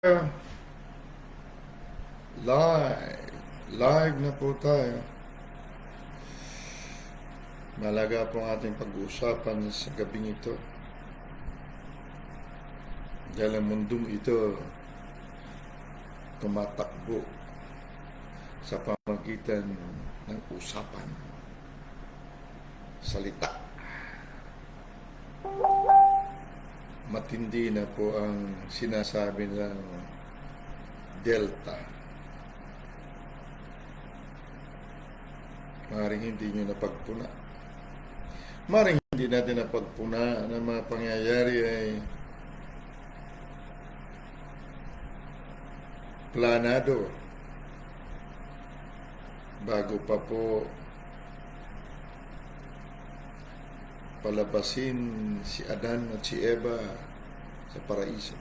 Live na po tayo. Malaga po ang ating pag-uusapan sa gabing ito. Dahil ang mundong ito tumatakbo sa pamagitan ng usapan, salita. Matindi na po ang sinasabi ng Delta. Maring hindi nyo napagpuna. Maring hindi natin napagpuna na mga pangyayari ay planado bago pa po palabasin si Adan at si Eva sa paraiso.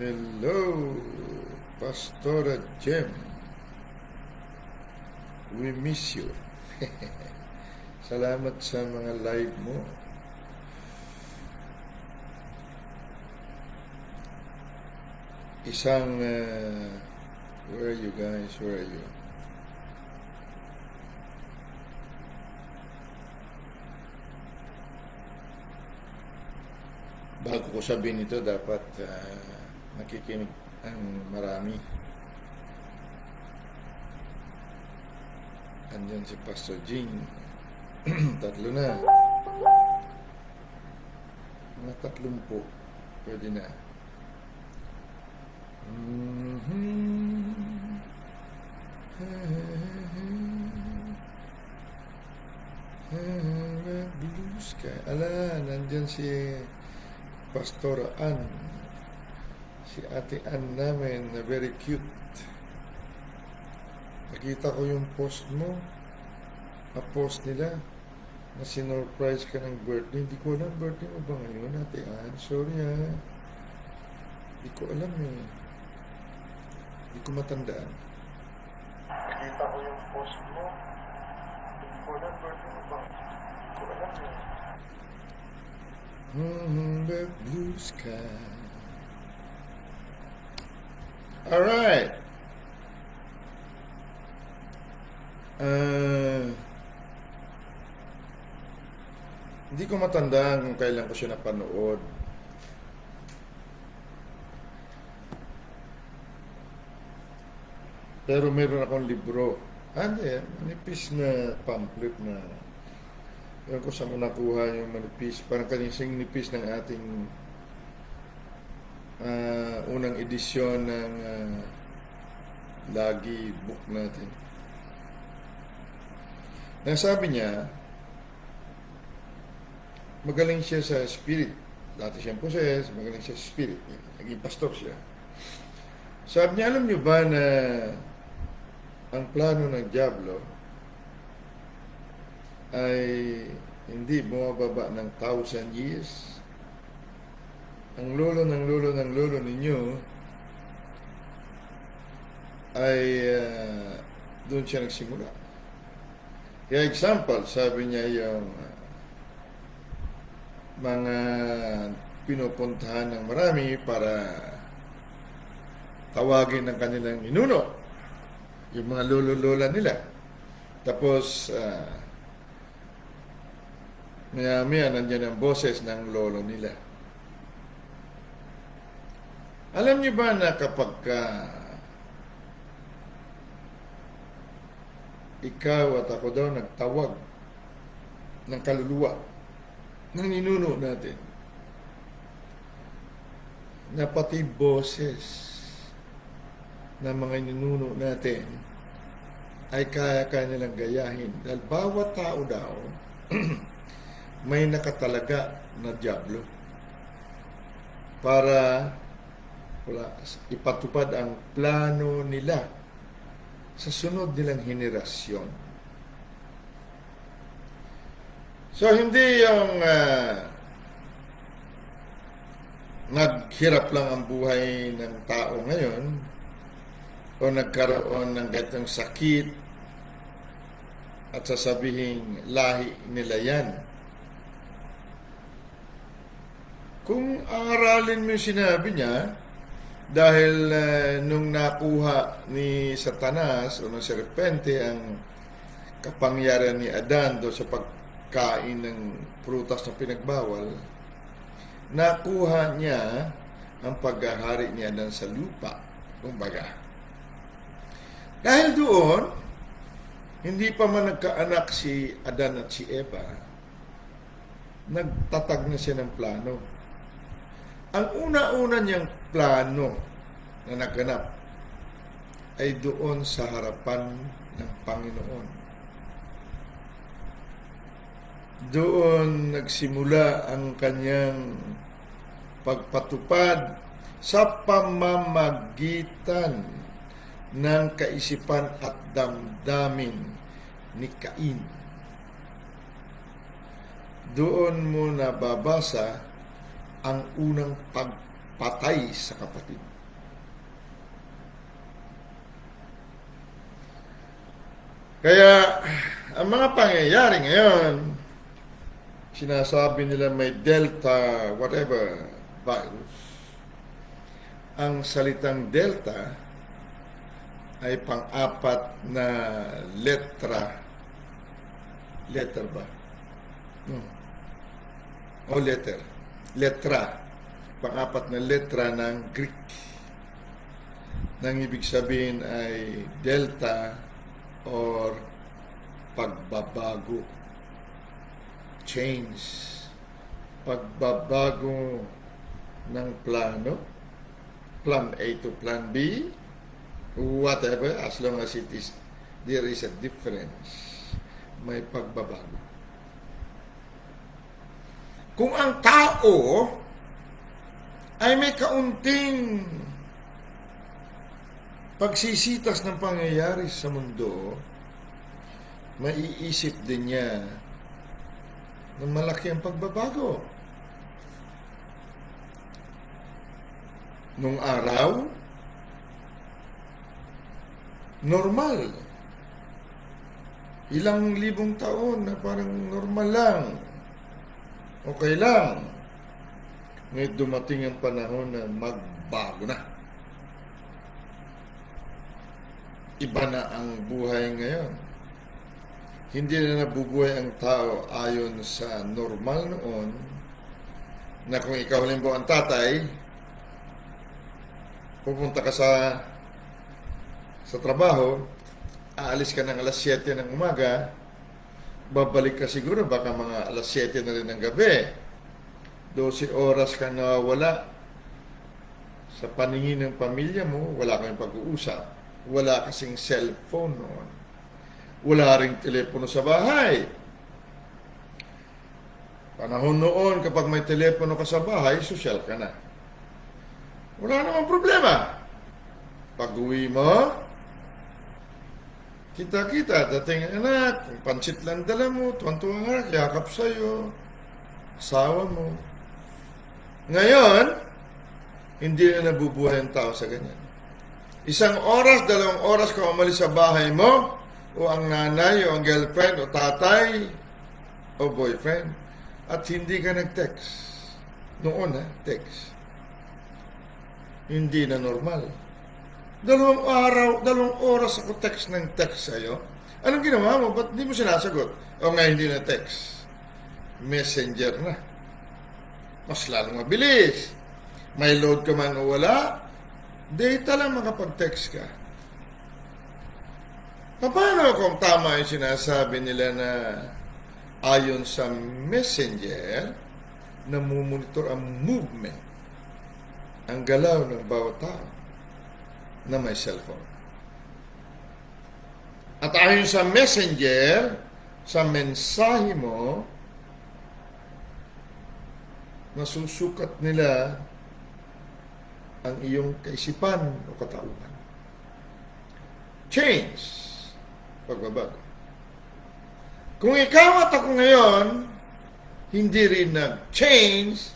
Hello, Pastora Jem. We miss you. Salamat sa mga live mo. Isang, where are you guys? Where are you? Bago ko sabihin ito, dapat nakikinig ang marami. Andyan si Pastor Jing. Tatlo na. Mga 30. Pwede na. Blue sky. Ala, nandyan si Pastor Ann. Si Ate Ann namin na very cute. Nakita ko yung post mo. Post nila na sinurprise ka ng birthday. Hindi ko alam, birthday mo ba ngayon, Ate Ann? Sorry ha. Hindi ko alam eh. Hindi ko matandaan. Nakita ko yung post mo. Hindi ko alam, birthday mo ba? Hindi ko alam eh. The blue sky. Alright. Hindi ko matandaan kung kailan ko siya napanood. Pero meron akong libro. Manipis na pamphlet na ewan ko saan ko nakuha yung manipis. Parang kanising nipis ng ating unang edisyon ng Lagi book natin. Nasabi niya, magaling siya sa spirit. Dati siyang possessed, magaling siya sa spirit. Naging pastor siya. Sabi niya, alam niyo ba na ang plano ng Diablo ay hindi bumababa ng 1,000 years? Ang lolo ninyo ay doon siya nagsimula. Kaya example, sabi niya yung mga pinupuntahan ng marami para tawagin ng kanilang ninuno, yung mga lolo-lola nila. Tapos, maya-maya nandiyan ang boses ng lolo nila. Alam niyo ba na kapag ikaw at ako daw nagtawag ng kaluluwa ng ninuno natin, na pati boses ng mga ninuno natin ay kaya nilang gayahin. Dahil bawat tao daw may nakatalaga na Diablo para ipatupad ang plano nila sa sunod nilang henerasyon. So, hindi yung naghirap lang ang buhay ng tao ngayon o nagkaroon ng ganitong sakit at sasabihin lahi nila yan. Kung aralin mo yung sinabi niya, dahil nung nakuha ni Satanas o ng serpente ang kapangyarihan ni Adan do sa pagkain ng prutas na pinagbawal, nakuha niya ang paghahari ni Adan sa lupa, kumbaga. Dahil doon, hindi pa man nagkaanak si Adan at si Eva, nagtatag na siya ng plano. Ang una-una niyang plano na naganap ay doon sa harapan ng Panginoon. Doon nagsimula ang kanyang pagpatupad sa pamamagitan ng kaisipan at damdamin ni Cain. Doon mo nababasa ang unang pagpatay sa kapatid. Kaya, ang mga pangyayari ngayon, sinasabi nila may Delta, whatever, virus. Ang salitang Delta ay pang-apat na letra. Letter ba? O letter. Letra. Pang-apat na letra ng Greek. Nang ibig sabihin ay Delta or pagbabago. Change. Pagbabago ng plano. Plan A to Plan B. Whatever, as long as there is a difference. May pagbabago. Kung ang tao ay may kaunting pagsisitas ng pangyayari sa mundo, maiisip din niya na malaki ang pagbabago. Nung araw, normal. Ilang libong taon na parang normal lang. Okay lang. Ngayon dumating ang panahon na magbago na. Iba na ang buhay ngayon. Hindi na nabubuhay ang tao ayon sa normal noon na kung ikaw halimbawa ang tatay, pupunta ka sa trabaho, aalis ka ng alas 7 ng umaga, babalik ka siguro baka mga alas 7 na rin ng gabi. 12 oras ka nawawala sa paningin ng pamilya mo, wala kang pag-uusap. Wala kasing cellphone noon. Wala ring telepono sa bahay. Panahon noon, kapag may telepono ka sa bahay, sosyal ka na. Wala namang problema. Pag-uwi mo, kita-kita, dating anak, kung pansit lang dala mo, tuwan-tuwa nga, yakap sa'yo, asawa mo. Ngayon, hindi na nabubuhay ang tao sa ganyan. 1 oras, 2 oras ka umalis sa bahay mo, o ang nanay, o ang girlfriend, o tatay, o boyfriend, at hindi ka nag-text. Noon text. Hindi na normal. 2 araw, 2 oras ako text sa'yo. Anong ginawa mo? Ba't hindi mo sinasagot? O nga, hindi na text. Messenger na. Mas lalong mabilis. May load ka man o wala, data lang makapag-text ka. Paano kung tama yung sinasabi nila na ayon sa messenger, namumonitor ang movement, ang galaw ng bawat tao na may cellphone. At ayon sa messenger, sa mensahe mo, nasusukat nila ang iyong kaisipan o katauhan. Change. Pagbabago. Kung ikaw at ako ngayon, hindi rin nag-change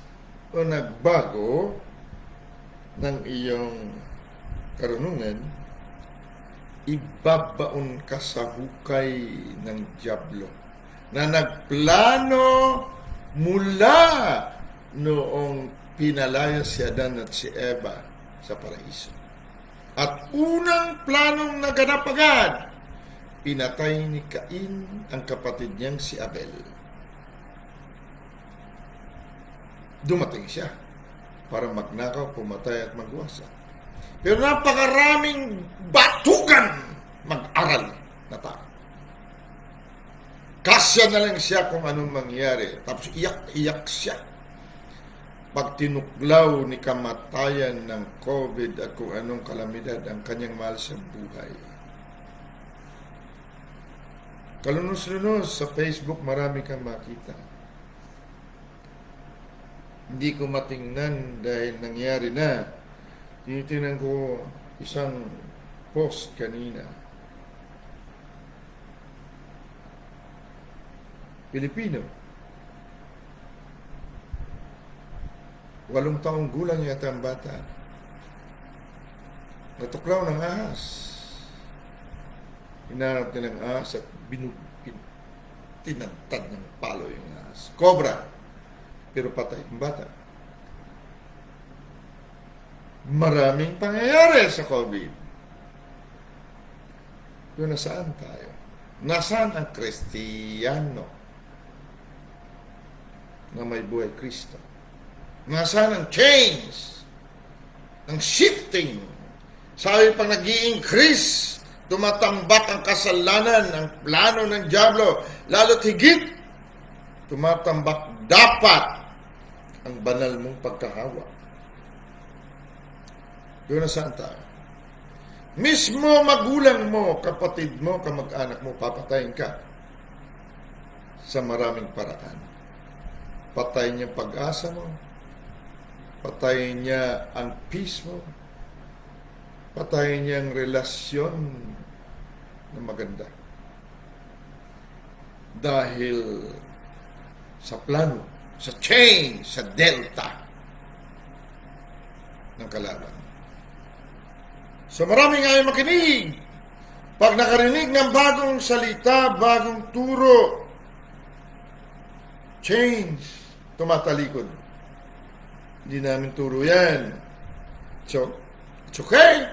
o nagbago ng iyong karunungan, ibabaon ka sa hukay ng dyablo na nagplano mula noong pinalaya si Adan at si Eva sa paraiso. At unang planong naganap agad, pinatay ni Cain ang kapatid niyang si Abel. Dumating siya para magnakaw, pumatay at magwasak. Pero napakaraming batukan mag-aral na tao. Kasya na lang siya kung anong mangyari. Tapos iyak-iyak siya. Pag tinuklaw ni kamatayan ng COVID at kung anong kalamidad ang kanyang mahal sa buhay. Kalunos-lunos sa Facebook, marami kang makita. Hindi ko matingnan dahil nangyari na. Tinitingnan ko isang post kanina. Pilipino. 8 taong gulang yata ang bata. Natuklaw ng ahas. Hinarap niya ng ahas at tinantad ng palo yung ahas. Cobra. Pero patay ang bata. Maraming pangyayari sa COVID. Pero nasaan tayo? Nasaan ang Kristiyano na may buhay Kristo? Nasaan ang change? Ang shifting? Sabi pang nag-i-increase, tumatambak ang kasalanan, ang plano ng dyablo, lalo't higit, tumatambak dapat ang banal mong pagkahawa. Doon na saan tayo? Mismo magulang mo, kapatid mo, kamag-anak mo, papatayin ka sa maraming paraan. Patayin niya pag-asa mo, patayin niya ang peace mo, patayin niya ang relasyon na maganda. Dahil sa plano, sa change, sa delta ng kalaban. So maraming ayaw makinig. Pag nakarinig ng bagong salita, bagong turo, change, tumatalikod. Hindi namin turo yan. So, it's okay.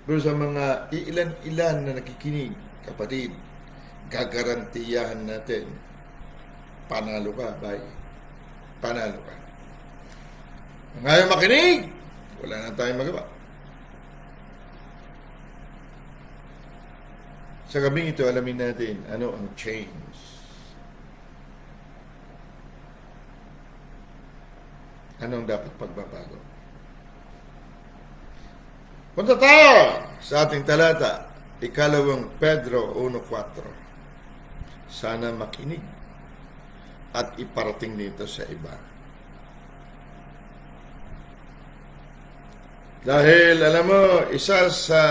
Pero sa mga ilan-ilan na nakikinig, kapatid, gagarantiyahan natin, panalo ka, bye. Panalo ka. Ngayon makinig, wala na tayong magawa. Sa gabing ito, alamin natin ano ang change. Anong dapat pagbabago? Punta tayo sa ating talata, 2 Pedro 1:4. Sana makinig at iparating nito sa iba. Dahil alam mo, isa sa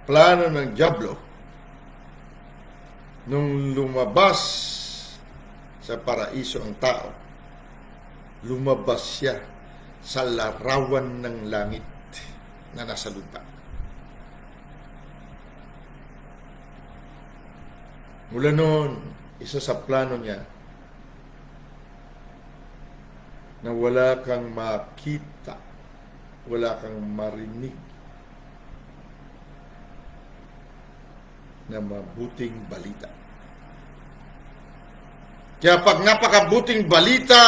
plano ng dyablo nung lumabas sa paraiso ang tao, lumabas siya sa larawan ng langit na nasa lupa. Mula noon, isa sa plano niya na wala kang makita, wala kang marinig na mabuting balita. Kaya pag napakabuting balita,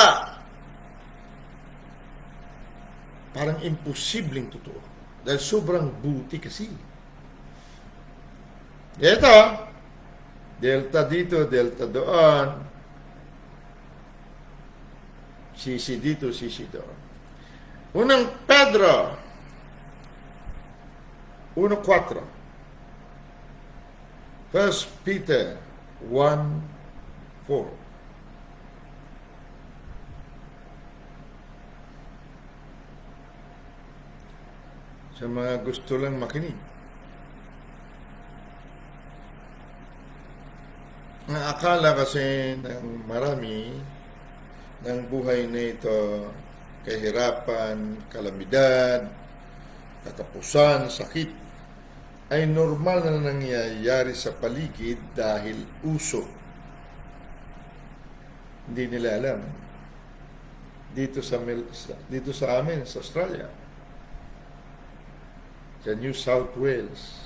parang imposibleng totoo. Dahil sobrang buti kasi. Ito, delta dito, delta doon. Sisi dito, sisi doon. Unang Pedro 1:4. 1 Peter 1:4. Sa mga gusto lang makinig. Ang akala kasi ng marami ng buhay na ito, kahirapan, kalamidad, katapusan, sakit, ay normal na nangyayari sa paligid dahil uso. Hindi nila alam. Dito sa amin, sa Australia, sa New South Wales,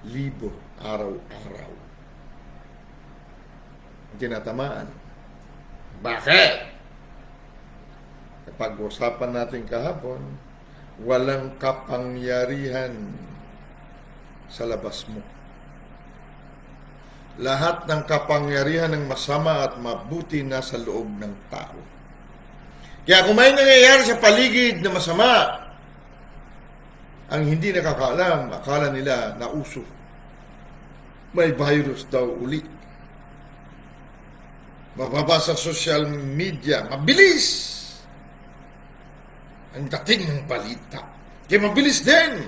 libo araw-araw ang tinatamaan. Bakit? Kapag usapan natin kahapon, walang kapangyarihan sa labas mo. Lahat ng kapangyarihan ng masama at mabuti nasa loob ng tao. Kaya kung may nangyayari sa paligid na masama, ang hindi nakakaalam, akala nila na uso. May virus daw uli. Mababasa sa social media, mabilis ang dating ng balita. Kaya mabilis din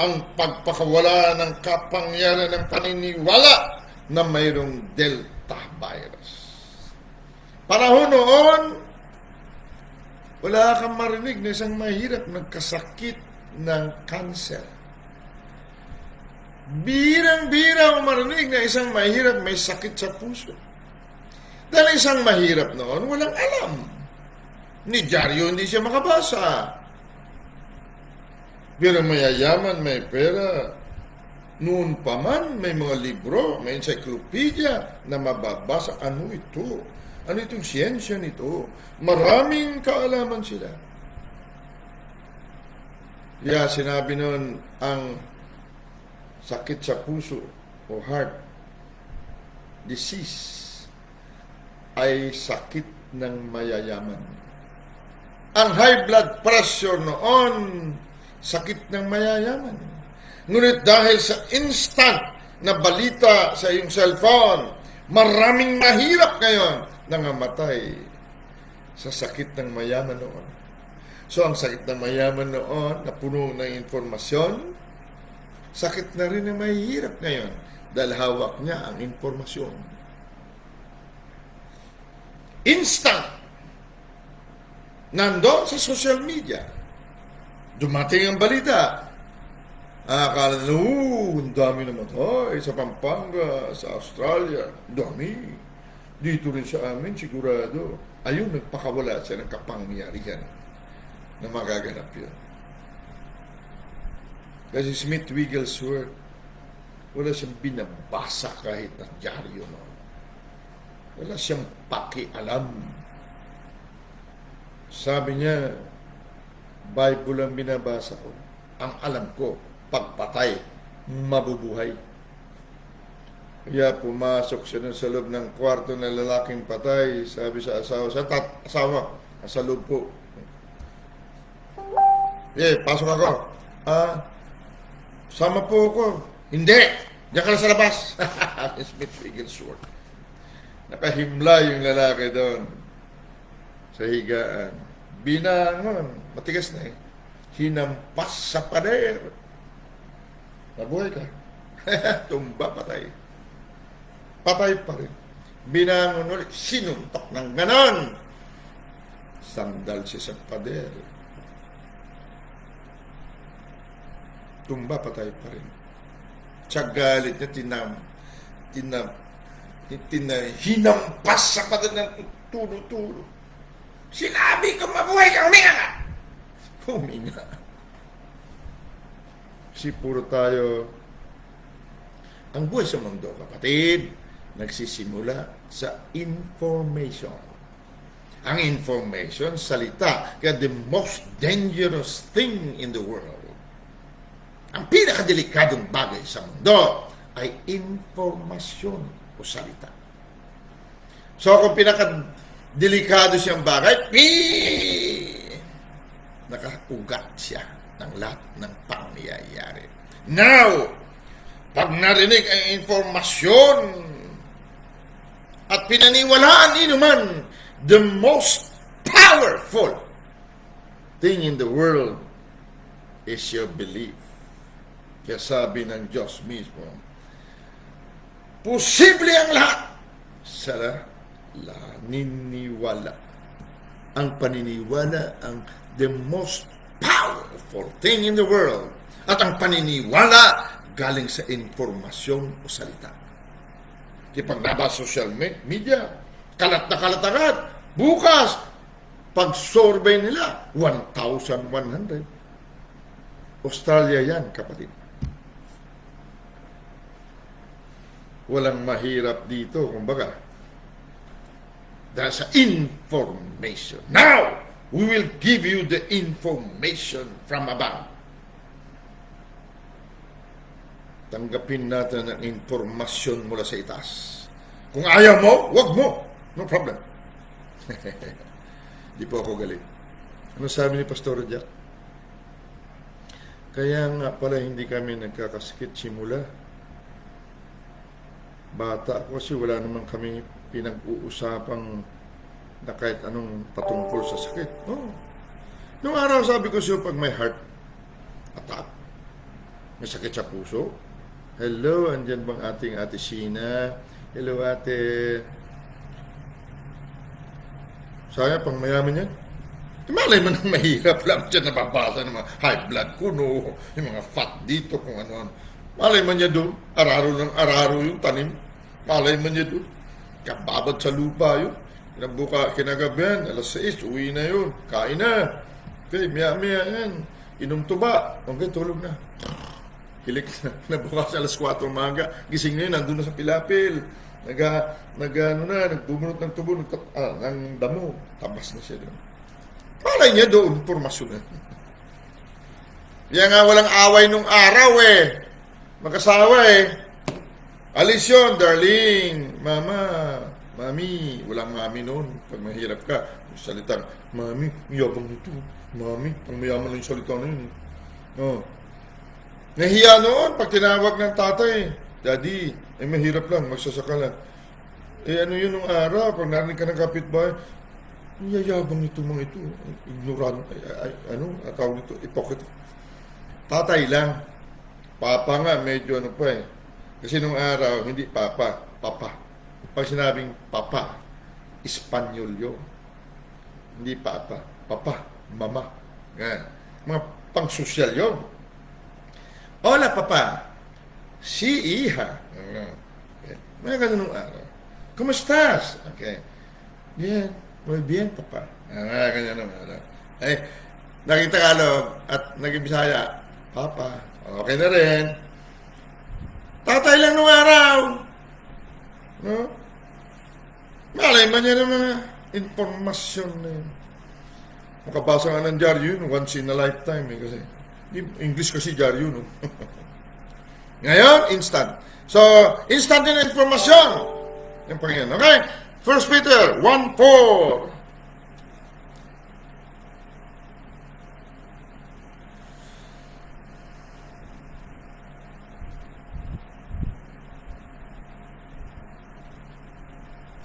ang pagpakawala ng kapangyarihan ng paniniwala na mayroong Delta virus. Panahon noon, wala kang marinig na isang mahirap nagkasakit ng cancer. Birang-birang marinig na isang mahirap may sakit sa puso. Dahil isang mahirap noon, walang alam. Ni dyaryo hindi siya makabasa. Pero mayayaman, may pera. Noon pa man, may mga libro, may encyclopedia na mababasa. Ano ito? Ano itong siyensya nito? Maraming kaalaman sila. Kaya sinabi noon, ang sakit sa puso o heart disease ay sakit ng mayayaman. Ang high blood pressure noon, sakit ng mayayaman. Ngunit dahil sa instant na balita sa iyong cellphone, maraming mahirap ngayon nangamatay sa sakit ng mayaman noon. So ang sakit ng mayaman noon na puno ng informasyon, sakit na rin ng mahirap ngayon dahil hawak niya ang informasyon. Instant! Nandoon sa social media. Dumating ang balita. Akala na, ang dami namatay sa Pampanga, sa Australia. Dami. Dito rin sa amin, sigurado. Ayun, nagpakawala siya ng kapangyarihan na magaganap yun. Kasi Smith Wigglesworth, wala siyang binabasa kahit na dyaryo, no? Wala siyang pakialam. Sabi niya, Bible ang binabasa ko. Ang alam ko, pagpatay, mabubuhay. Kaya pumasok siya sa loob ng kwarto ng lalaking patay. Sabi sa asawa, asawa, sa loob po. Pasok ako. Sama po ako. Hindi! Diyan ka na sa labas. Smith Wigglesworth. Nakahimla yung lalaki doon sa higaan. Binangon. Matigas na eh. Hinampas sa pader. Nabuhay ka. Tumba, patay. Patay pa rin. Binangon ulit. Sinuntok ng ganon. Sandal siya sa pader. Tumba, patay pa rin. Tsagalit niya, hinampas sa pader ng tulo-tulo. Sinabi ko mabuhay ka, huminga ka! Huminga. Kasi puro tayo, ang buhay sa mundo, kapatid, nagsisimula sa information. Ang information, salita, kaya the most dangerous thing in the world. Ang pinakadelikadong bagay sa mundo ay informasyon o salita. So kung pinakadelikado siyang bagay, nakaugat siya ng lahat ng pangyayari. Now, pag narinig ang informasyon at pinaniwalaan inuman, the most powerful thing in the world is your belief. Kaya sabi ng Diyos mismo, posible ang lahat sa niniwala. Ang paniniwala ang the most powerful thing in the world. At ang paniniwala galing sa informasyon o salita. Kapag nabasa social media, kalat na kalat agad. Bukas, pag-survey nila, 1,100. Australia yan, kapatid. Walang mahirap dito, kumbaga. Dahil sa information. Now, we will give you the information from above. Tanggapin natin ang informasyon mula sa itaas. Kung ayaw mo, wag mo. No problem. Di po ako galit. Ano sabi ni Pastor Jack? Kaya nga pala hindi kami nagkakasakit simula. Bata ako kasi wala naman kami pinag-uusapang na kahit anong patungkol sa sakit. Oh. Noong araw sabi ko siya pag may heart attack, may sakit sa puso. Hello, andyan bang ating Ate Sheena? Hello, Ate. Saya, pang mayaman yan. Malay man ang mahirap lang dyan nababasa ng mga high blood ko, no? Yung mga fat dito, kung ano-ano. Malay man niya doon. Araro ng araro yung tanim. Malay man niya doon. Kababad sa lupa yun. Kinagabihan, alas 6, uwi na yun. Kain na. Okay, maya-maya yan. Inom tuba. Okay, tulog na. Hilik na. Nabukas alas 4 umaga. Gising na yun, nandun na sa pilapil. Nagbumunot ng tubo ng damo. Tabas na siya doon. Malay niya doon, impormasyon na. Kaya nga walang away nung araw eh. Mag-asawa eh. Alis yun, darling. Mama, mami. Walang mami noon. Pag mahirap ka, salita, mami, mayabang nito. Mami, pang mayaman lang yung salita na yun. Oh. Nahiya noon pag tinawag ng tatay. Daddy, mahirap lang, magsasaka lang. Ano yun nung araw, pag narinig ka ng kapitbahay, yayabang ito mga ito. Ignorant, tawag nito, hypocrite. Tatay lang. Papa nga, medyo ano pa eh. Kasi nung araw, hindi papa, papa. Pag sinabing papa, Espanyol yun. Hindi papa, papa, mama. Yan. Mga pang-sosyal yun. Hola, papa. Si hija. Okay. Mga ganun nung araw. Kumusta's? Okay. Bien. Muy bien, papa. Ganyan nung araw. Eh, naging Tagalog at naging Bisaya. Papa. Okay na rin. Tatay lang nung araw. No? Malay man niya ng mga informasyon na yun. Makabasa nga ng dyaryo yun, once in a lifetime eh, kasi. English kasi dyaryo, no? Ngayon, instant. So, instant din ang informasyon. Yung Panginoon. Okay? 1 Peter 1:4.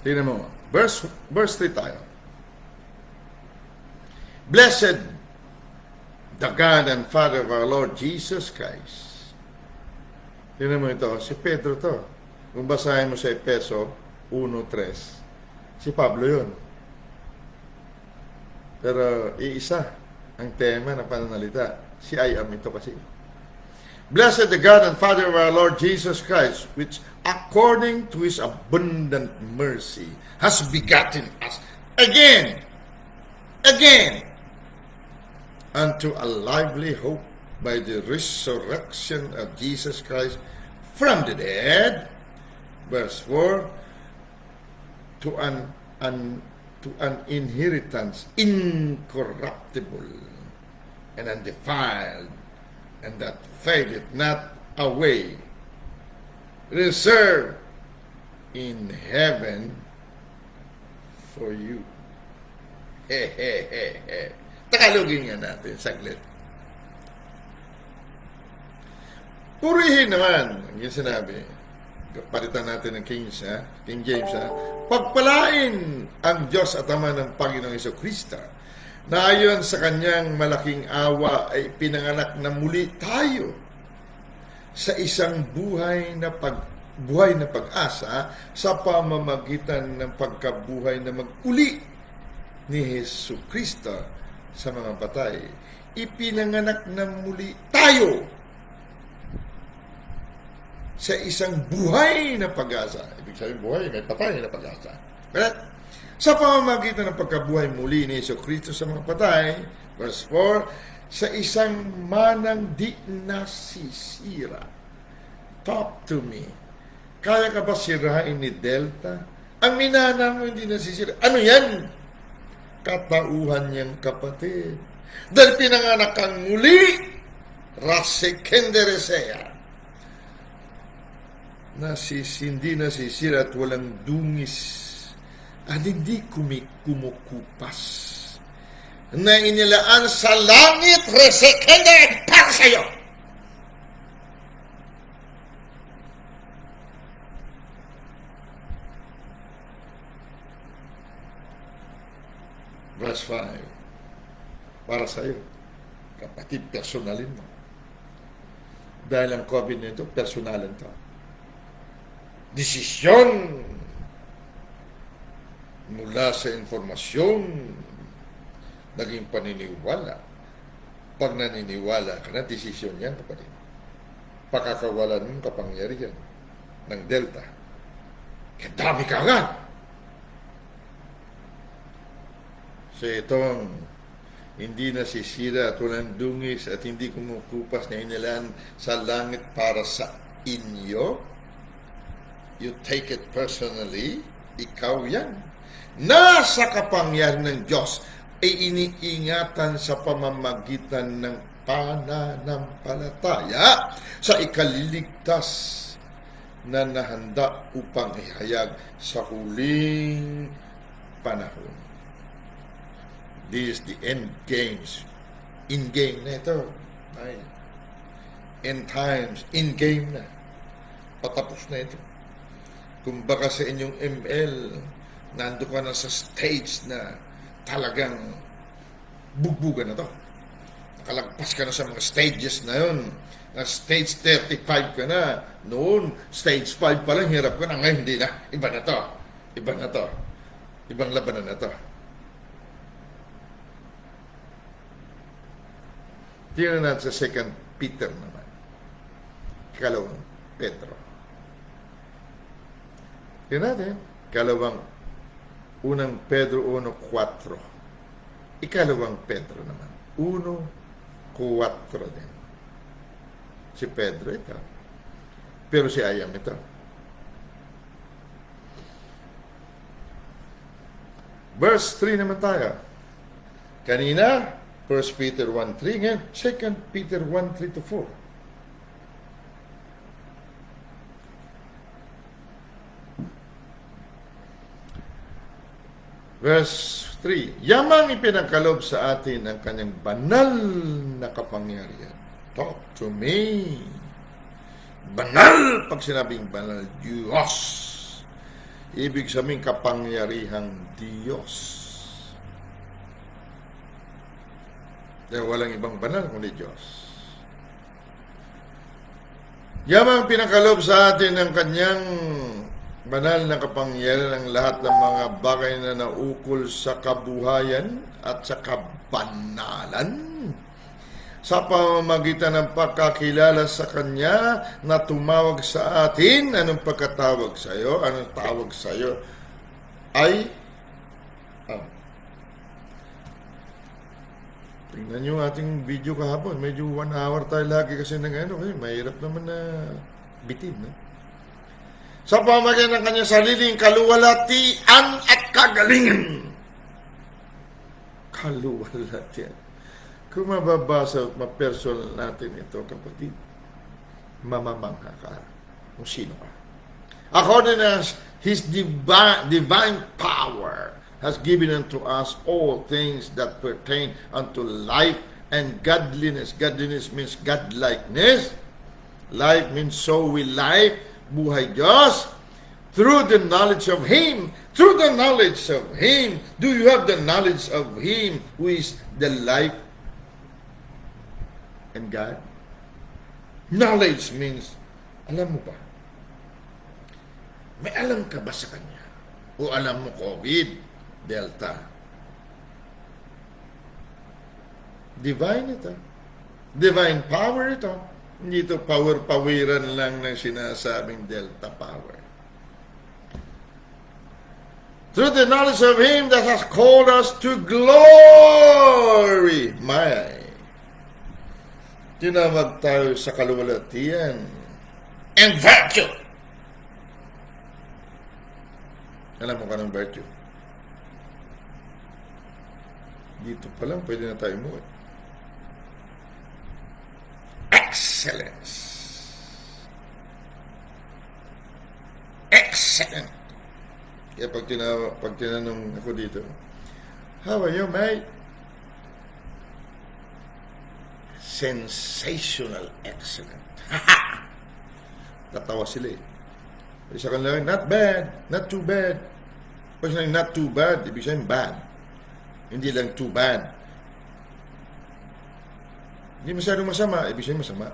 Tingnan mo. Verse 3 tayo. Blessed the God and Father of our Lord Jesus Christ. Tingnan mo ito. Si Pedro to. Kung basahin mo sa Efeso 1:3, si Pablo yun. Pero iisa ang tema ng pananalita. Si I am ito kasi. Blessed the God and Father of our Lord Jesus Christ, which according to His abundant mercy has begotten us again unto a lively hope by the resurrection of Jesus Christ from the dead. Verse 4, to an inheritance incorruptible and undefiled, and that fadeth not away, reserved in heaven for you. Tagalogin nga natin saglit. Purihin naman, yung sinabi. Palitan natin ng King James. Pagpalain ang Diyos at Ama ng Panginoong Jesucristo, na ayon sa kanyang malaking awa ay pinanganak na muli tayo sa isang buhay na pag-asa sa pamamagitan ng pagkabuhay na mag-uli ni Jesucristo sa mga patay. Ipinanganak na muli tayo sa isang buhay na pag-asa. Ibig sabihin buhay, may patay na pag-asa. Correct? Sa pamamagitan ng pagkabuhay muli ni Jesucristo sa mga patay, verse 4, sa isang manang di nasisira. Talk to me. Kaya ka ba sirain ni Delta? Ang minana mo hindi nasisira. Ano yan? Katauhan niyang kapatid. Dahil pinanganak kang muli, Rasekenderesea. Hindi nasisira at walang dungis at hindi kumukupas na inilaan sa langit, Rasekender, para sa'yo. Verse 5, para sa iyo, kapatid, personalin mo. Dahil ang COVID nito, personalin to. Desisyon mula sa informasyon, naging paniniwala. Pag naniniwala ka na, desisyon yan, kapatid. Pakakawalan mong kapangyarihan ng Delta. Kaya dami ka agad. So itong hindi nasisira at walang dungis at hindi kumukupas na inilaan sa langit para sa inyo, you take it personally, ikaw yan. Nasa kapangyarihan ng Diyos ay iniingatan sa pamamagitan ng pananampalataya sa ikaliligtas na nahanda upang ihayag sa huling panahon. This is the end games. In-game na ito. Ay. End times. In-game na. Patapos na ito. Kung baka sa inyong ML, nando ka na sa stage na talagang bugbugan na to. Nakalagpas ka na sa mga stages na yun. Na stage 35 ka na. Noon, stage 5 pa lang, hirap ka na. Ngayon, hindi na. Iba na to. Iba na to. Ibang labanan na to. Tingnan natin sa 2 Peter naman. Ikalawang Pedro. Tingnan natin. Unang Pedro 1:4. Ikalawang Pedro naman. 1:4 din. Si Pedro ito. Pero si Ayam ito. Verse 3 naman tayo. Kanina, 1 Peter 1:3, ngayon 2 Peter 1:3-4. Verse 3, yamang ipinagkaloob sa atin ang kanyang banal na kapangyarihan. Talk to me. Banal, pag sinabing banal, Diyos. Ibig sabihin kapangyarihang Diyos. Dahil walang ibang banal kundi Diyos. Yamang pinakalob sa atin ng kanyang banal na kapangyarihan ng lahat ng mga bagay na naukol sa kabuhayan at sa kabanalan. Sa pamamagitan ng pagkakilala sa Kanya na tumawag sa atin, anong pagkatawag sa iyo? Anong tawag sa iyo? Ay tingnan nyo ating video kahapon. Medyo 1 hour tayo lagi kasi kasi mahirap naman na bitin. No? Sa pamamagitan ng kanyang sariling kaluwalhatian at kagalingan. Kaluwalhatian. Kung mababasa at mapersonal natin ito, kapatid, mamamangha ka kung sino ka. According to His divine power, has given unto us all things that pertain unto life and godliness. Godliness means godlikeness. Life means so will life. Buhay Diyos. Through the knowledge of Him. Through the knowledge of Him. Do you have the knowledge of Him who is the life and God? Knowledge means, alam mo ba? May alam ka ba sa Kanya? O alam mo COVID? Delta. Divine ito. Divine power ito. Hindi ito power-pawiran lang ng sinasabing Delta Power. Through the knowledge of Him that has called us to glory. Tinawag tayo sa kaluwalhatian and virtue. Alam mo ka ng virtue? Dito pa lang, pwede na tayo umuwi. Excellence. Excellent. Kaya pag tinanong ako dito, how are you, mate? Sensational excellent. Natawa sila eh. Isa kanila, not bad, not too bad. Pag sinabi not too bad, ibig sabihin bad. Hindi lang too bad. Hindi masyadong masama, ibig sabihin masama.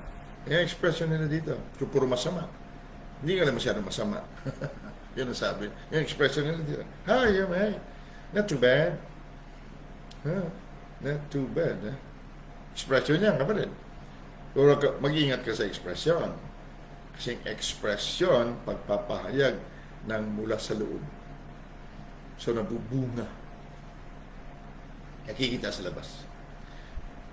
Yung expression nila dito, kung puro masama. Hindi nga lang masyadong masama. Yun ang sabi. Yung expression nila dito, hi, you mate. Not too bad. Huh? Not too bad. Huh? Expression niya, kapatid. Pero mag-ingat ka sa expression. Kasi expression, pagpapahayag ng mula sa loob. So, nabubunga. Nakikita sa labas.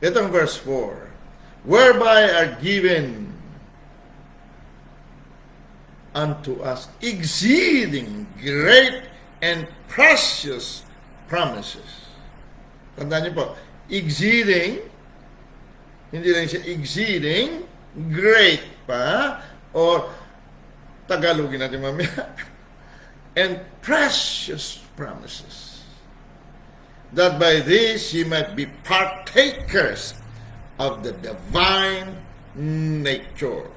Itong verse 4. Whereby are given unto us exceeding great and precious promises. Tandaan niyo po, exceeding, hindi lang siya exceeding, great pa, o Tagalogin natin mamaya, and precious promises, that by this ye might be partakers of the divine nature,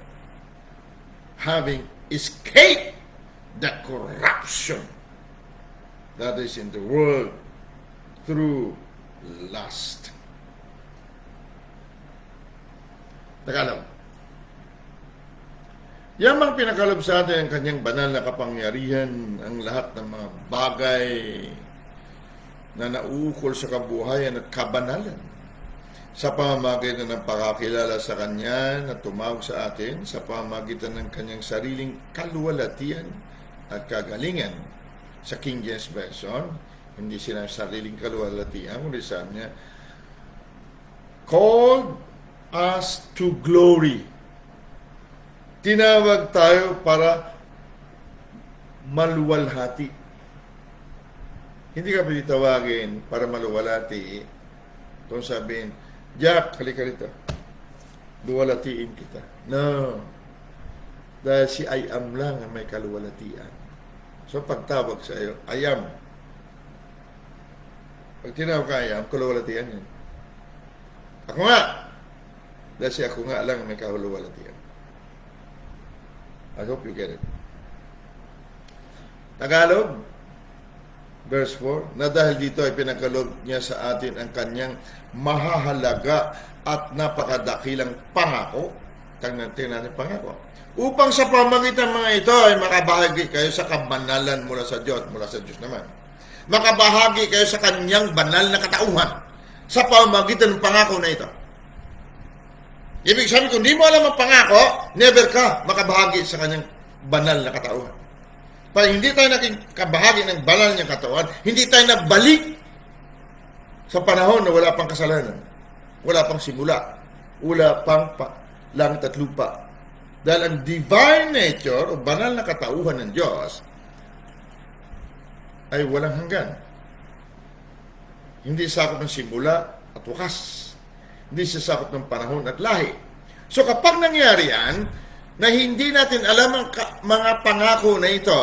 having escaped the corruption that is in the world through lust. Tagalog. Yamang pinakalob sa atin ang kanyang banal na kapangyarihan, ang lahat ng mga bagay na nauukol sa kabuhayan at kabanalan sa pamamagitan ng pagkakilala sa Kanya na tumawag sa atin sa pamamagitan ng Kanyang sariling kaluwalhatian at kagalingan. Sa King James Version, hindi sinabi sariling kaluwalhatian, kundi sabi niya, called us to glory. Tinawag tayo para maluwalhati. Hindi ka pinitawagin para maluwalhati. Kung sabihin, Jack, halika rito. Luwalhatiin kita. No. Dahil si I am lang ang may kaluwalhatian. So pagtawag sa iyo, I am. Pag tinawag ka I am, kaluwalhatian yan. Ako nga. Dahil si ako nga lang ang may kaluwalhatian. I hope you get it. Tagalog, verse 4, na dahil dito ay pinagkaloob niya sa atin ang kanyang mahahalaga at napakadakilang pangako. Tingnan natin pangako. Upang sa pamagitan mga ito ay makabahagi kayo sa kabanalan mula sa Diyos naman. Makabahagi kayo sa kanyang banal na katauhan sa pamagitan ng pangako na ito. Ibig sabihin, kung di mo alam ang pangako, never ka makabahagi sa kanyang banal na katauhan. Pag hindi tayo naging kabahagi ng banal niyang katawan, hindi tayo nagbalik sa panahon na wala pang kasalanan, wala pang simula, wala pang langit at lupa. Dahil ang divine nature o banal na katauhan ng Diyos ay walang hanggan. Hindi sakop ng simula at wakas. Hindi siya sakop ng panahon at lahi. So kapag nangyari yan, na hindi natin alam ang mga pangako na ito,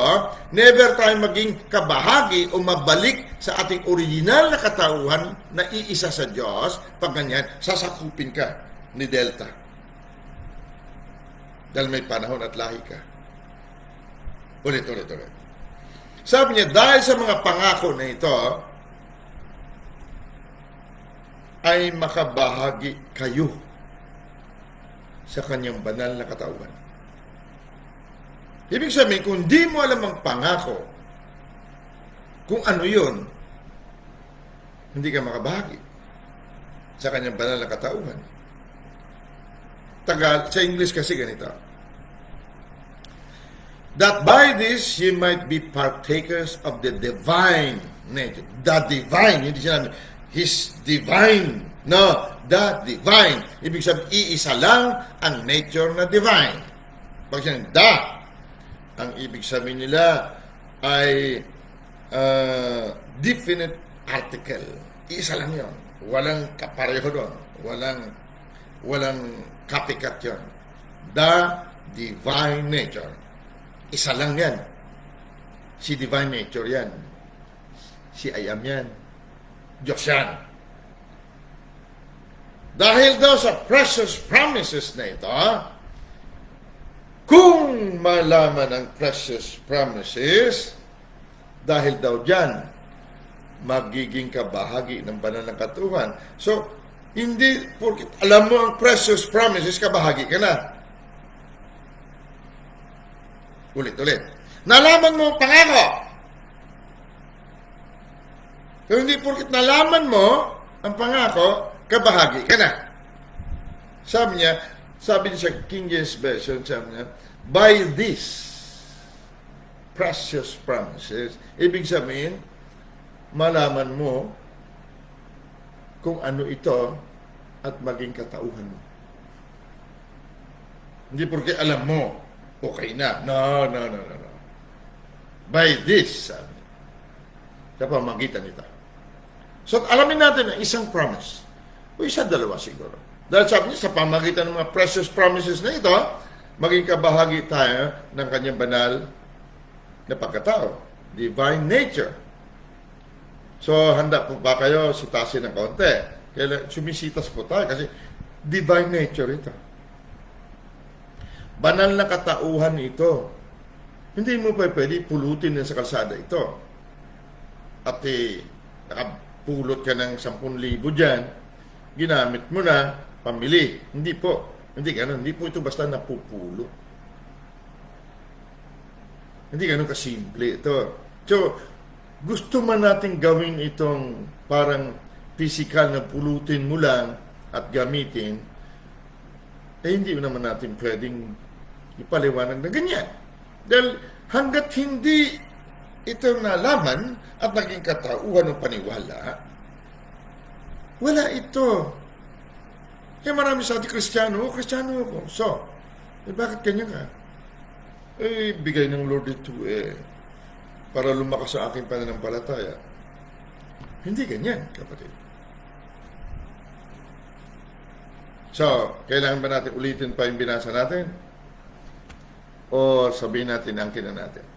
never tayo maging kabahagi o mabalik sa ating original na katauhan na iisa sa Diyos. Pag ganyan, sasakupin ka ni Delta. Dahil may panahon at lahi ka. Ulit. Sabi niya, dahil sa mga pangako na ito, ay makabahagi kayo sa kanyang banal na katauhan. Ibig sabihin, kung di mo alam ang pangako, kung ano yun, hindi ka makabahagi sa kanyang banal na katauhan. Sa English kasi ganito. That by this ye might be partakers of the divine nature. The divine, hindi sinabi, His divine. No, the divine. Ibig sabihin, iisa lang ang nature na divine. Pag sinabi, the, ang ibig sabihin nila ay definite article. Iisa lang yon. Walang kapareho doon. Walang copycat yon. The divine nature. Isa lang yan. Si divine nature yan. Si I am yan. Diyos yan. Dahil daw sa precious promises na ito, kung malaman ang precious promises, dahil daw dyan, magiging kabahagi ng banal na katuhan. So, hindi, porque alam mo ang precious promises, kabahagi ka na. Ulit-ulit. Nalaman mo ang pangako. Kung hindi porket nalaman mo ang pangako, kabahagi ka na. Sabi niya sa King James Version, sabi niya, by this precious promises, ibig sabihin, malaman mo kung ano ito at maging katauhan mo. Hindi porket alam mo, okay na. No. By this, sabi. Sa pamagitan nito. So, alamin natin ang isang promise. O isa, dalawa siguro. Dahil sabi niya, sa pamagitan ng mga precious promises na ito, maging kabahagi tayo ng kanyang banal na pagkatao. Divine nature. So, handa po ba kayo sitasin ng kaunti? Kaya sumisitas po tayo kasi divine nature ito. Banal na katauhan ito. Hindi mo pa pwede pulutin sa kalsada ito. At nakapulot ka ng 10,000 dyan, ginamit mo na, pamili. Hindi po. Hindi ganun. Hindi po ito basta napupulot. Hindi ganun kasimple ito. So, gusto man natin gawin itong parang physical na pulutin mo lang at gamitin, hindi naman natin pwedeng ipaliwanag na ganyan. Dahil hanggat hindi ito nalaman at naging katauhan ng paniwala, wala ito. Kaya marami sa ating Kristiyano ako. So, bakit ganyan ka? Bigay ng Lord ito para lumakas sa aking pananampalataya. Hindi ganyan, kapatid. So, kailangan ba natin ulitin pa yung binasa natin? O sabihin natin ang kina natin?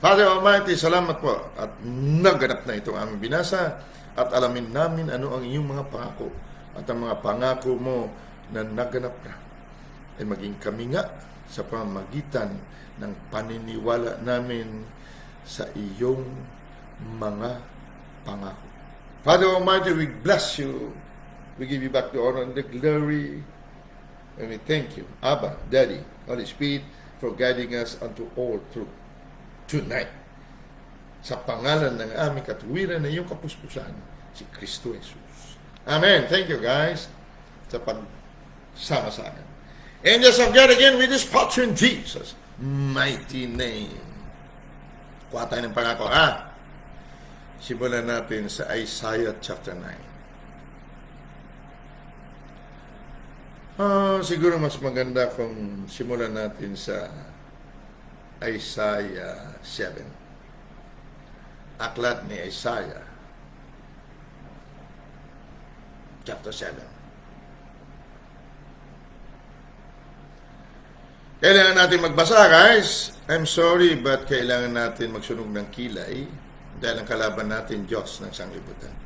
Father Almighty, salamat po at naganap na itong aming binasa at alamin namin ano ang iyong mga pangako at ang mga pangako mo na naganap na ay maging kami nga sa pamamagitan ng paniniwala namin sa iyong mga pangako. Father Almighty, we bless you. We give you back the honor and the glory. And we thank you, Abba, Daddy, Holy Spirit, for guiding us unto all truth tonight. Sa pangalan ng aming katuwiran na iyong kapuspusan, si Kristo Jesus. Amen. Thank you, guys, sa pagsama sa akin. Angels of God again with this power in Jesus' mighty name. Kuha tayo ng pangako, ha? Simulan natin sa Isaiah chapter 9. Siguro mas maganda kung simulan natin sa Isaiah 7. Aklat ni Isaiah chapter 7. Kailangan natin magbasa, guys. I'm sorry, but kailangan natin magsunog ng kilay dahil ang kalaban natin, Diyos ng sanglibutan.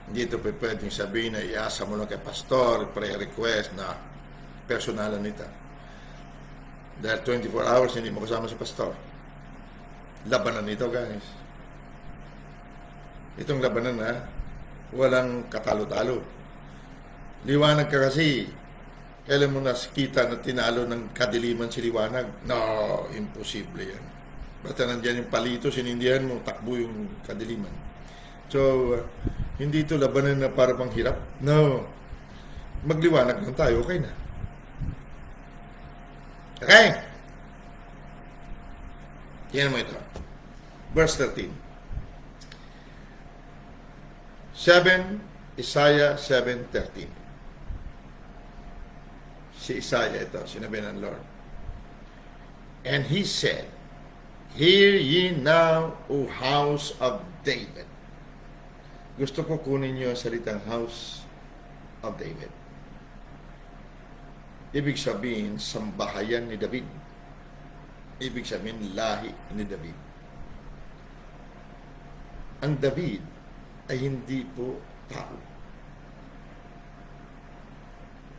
Hindi ito pwedeng sabihin na iasa mo lang kay pastor, prayer request na personalan nito. Dahil 24 hours hindi mo kasama si pastor. Labanan nito, guys. Itong labanan na walang katalo-talo. Liwanag ka kasi. Kailan mo nakita na tinalo ng kadiliman si liwanag? No, imposible yan. Basta nandyan yung palito, sinindihan mo, takbo yung kadiliman. So, hindi ito labanan na para pang hirap. No. Magliwanag lang tayo, okay na. Okay? Tingnan mo ito. Verse 13. 7, Isaiah 7:13. Si Isaiah ito, sinabi ng Lord. And he said, Hear ye now, O house of David. Gusto ko kunin niyo ang salitang house of David. Ibig sabihin, sambahayan ni David. Ibig sabihin, lahi ni David. Ang David ay hindi po tao.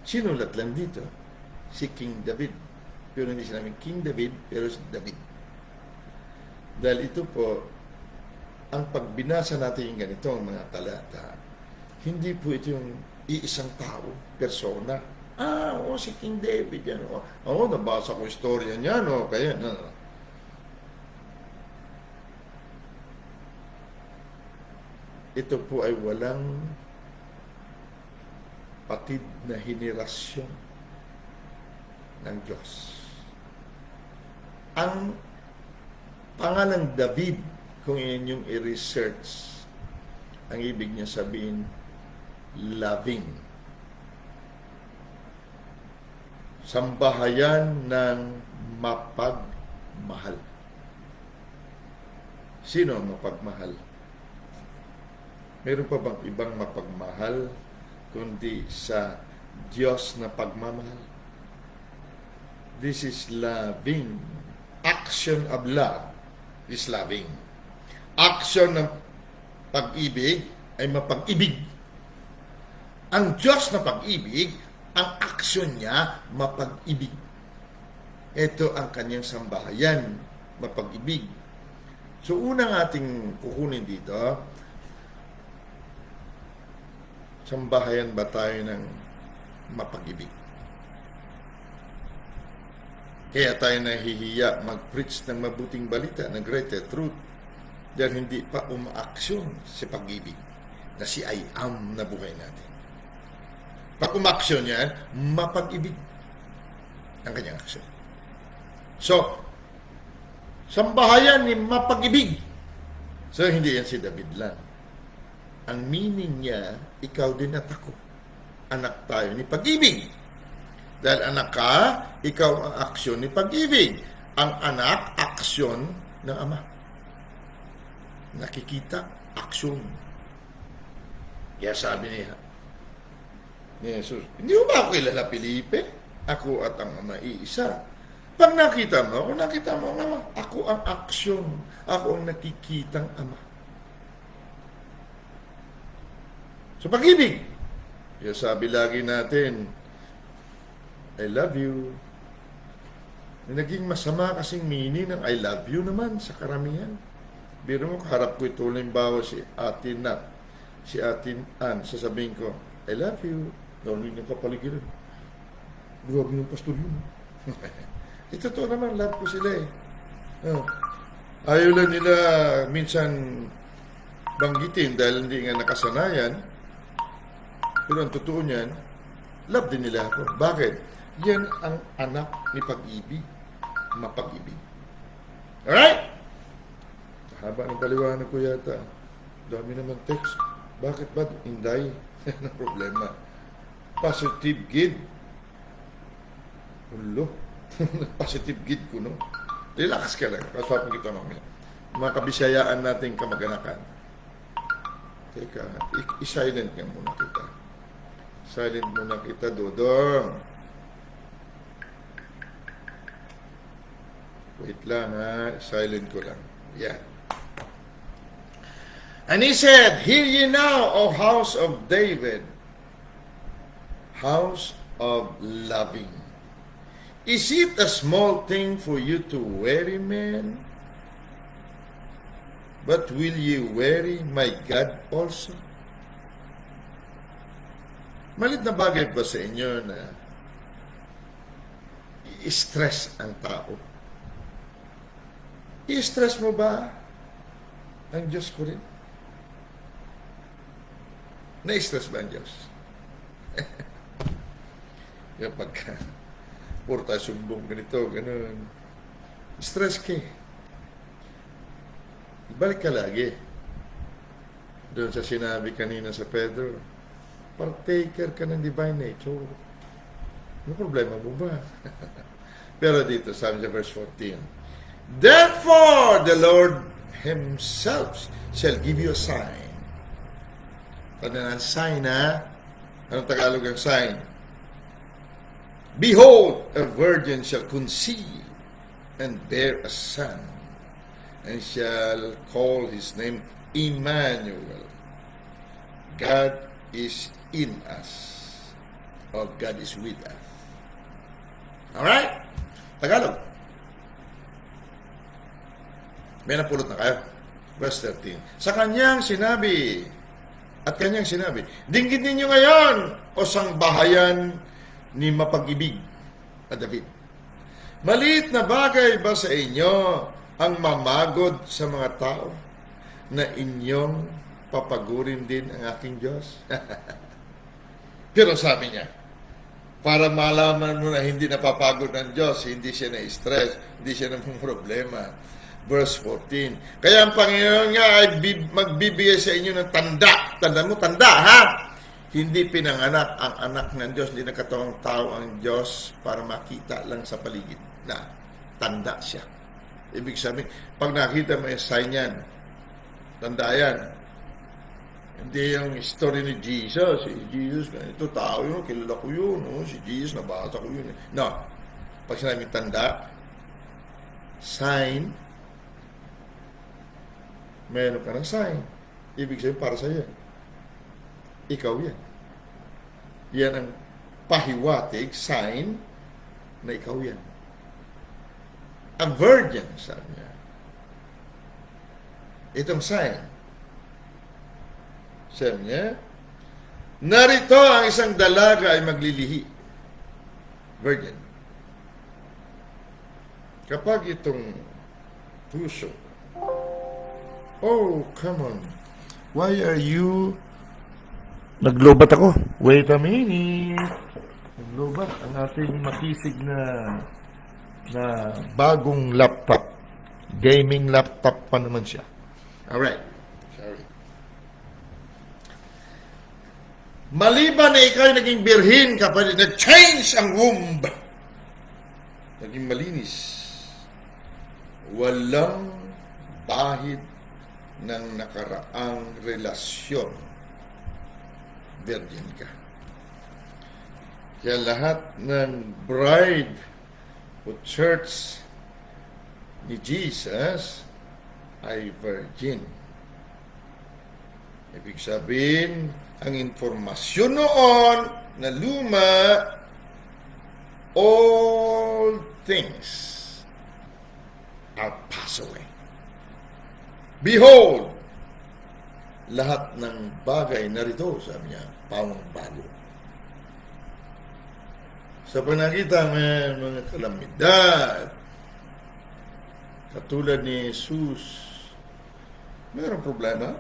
Sinulat lang dito, si King David. Pero hindi sinabi King David, pero si David. Dahil ito po, ang pagbinasa natin yung ganito, mga talata, hindi po ito yung iisang tao, persona. Si King David yan. Nabasa ko istorya niya, kaya, no. Ito po ay walang patid na henerasyon ng Diyos. Ang pangalang David, kung inyong i-research, ang ibig niya sabihin, loving. Sambahayan ng mapagmahal. Sino ang mapagmahal? Meron pa bang ibang mapagmahal kundi sa Diyos na pagmamahal? This is loving. Action of love is loving. Action ng pag-ibig ay mapag-ibig. Ang Diyos na pag-ibig, ang action niya, mapag-ibig. Ito ang kanyang sambahayan, mapag-ibig. So, unang ating kukunin dito, sambahayan ba tayo ng mapag-ibig? Kaya tayo nahihiya mag-preach ng mabuting balita, ng greater truth, dahil hindi pa umaaksyon sa pag-ibig na si I am na buhay natin. Pag umaksyon yan, mapag-ibig ang kanyang aksyon. So, sambahayan ni mapag-ibig. So, hindi yan si David lang. Ang meaning niya, ikaw din at ako. Anak tayo ni pag-ibig. Dahil anak ka, ikaw ang aksyon ni pag-ibig. Ang anak, aksyon ng ama. Nakikita, aksyon. Kaya sabi niya, ni Jesus, hindi mo ba ako kilala, Felipe? Ako at ang ama iisa. Pag nakita mo, kung nakita mo ang ama, ako ang aksyon. Ako ang nakikitang ama. So, pag-ibig. Kaya sabi lagi natin, I love you. Naging masama kasing meaning ng I love you naman sa karamihan. Biro mo, kaharap ko ito limbawa si Atin Nat, si Atin Ann, sasabihin ko, I love you. Narinig ng kapaligiran. Grabe yung pastor yun. Ito to naman, love ko sila eh. Ayaw lang nila minsan banggitin dahil hindi nga nakasanayan. Pero ang totoo niyan, love din nila ako. Bakit? Yan ang anak ni pag-ibig. Mapag-ibig. Alright? Haba ng paliwanag ko yata. Dami naman text. Bakit ba? Inday. Yan ang problema. Positive gid. Ulo. Positive gid ko, no? Relax ka lang. Kasapin kita mamaya. Mga kabisayaan natin kamag-anakan. Teka, i-silent nga muna kita. Silent muna kita, Dodong. Wait lang, ha? Silent ko lang. Yan. And he said, Hear ye now, O house of David, house of loving. Is it a small thing for you to weary, men? But will ye weary my God also? Malit na bagay ba sa inyo na i-stress ang tao? I-stress mo ba ang Diyos ko rin? Na-stress ba ang Diyos? Yung pagka puro tayo sumbong, ganito, ganun. Stress ka eh. Balik ka lagi. Doon sa sinabi kanina sa Pedro, partaker ka ng divine nature. Ano problema mo ba? Pero dito, sabi sa verse 14, therefore, the Lord Himself shall give you a sign. Tanda na, sign ha? Anong Tagalog ang sign? Behold, a virgin shall conceive and bear a son, and shall call his name Emmanuel. God is in us, or God is with us. Alright? Tagalog. May napulot na kayo. Verse 13. Sa kanyang sinabi, dinggin ninyo ngayon, o sangbahayan ni mapag-ibig na David. Maliit na bagay ba sa inyo ang mamagod sa mga tao na inyong papagurin din ang aking Diyos? Pero sabi niya, para malaman mo na hindi napapagod ng Diyos, hindi siya na-stress, hindi siya namang problema. Verse 14. Kaya ang Panginoon nga ay magbibigay sa inyo ng tanda. Tanda mo, tanda ha? Hindi pinanganak ang anak ng Diyos, hindi nakatawang tao ang Diyos para makita lang sa paligid. Na, tanda siya. Ibig sabihin, pag nakita mo yung sign yan, tanda yan. Hindi yung story ni Jesus. Si Jesus, ganito tao yun, kilala ko yun. Oh, si Jesus, nabasa ko yun. No. Pag sinabing tanda, sign, meron ka ng sign. Ibig sabihin, para sa yan. Ikaw yan. Yan ang pahiwatig, sign, na ikaw yan. A virgin, sabi niya. Itong sign. Sabi niya, narito ang isang dalaga ay maglilihi. Virgin. Kapag itong puso, oh, come on. Why are you... Naglobat ako. Wait a minute. Naglobat ang ating makisig na bagong laptop. Gaming laptop pa naman siya. Alright. Sorry. Maliban na ikaw naging birhin kapag nag-change ang womb. Naging malinis. Walang bahid ng nakaraang relasyon. Virgin ka. Kaya lahat ng bride o church ni Jesus ay virgin. Ibig sabihin, ang informasyon noon na luma, all things are passed away. Behold, lahat ng bagay narito, sabi niya, pawang bago. Sa panakita ng mga kalamidad, katulad ni Jesus, mayroong problema.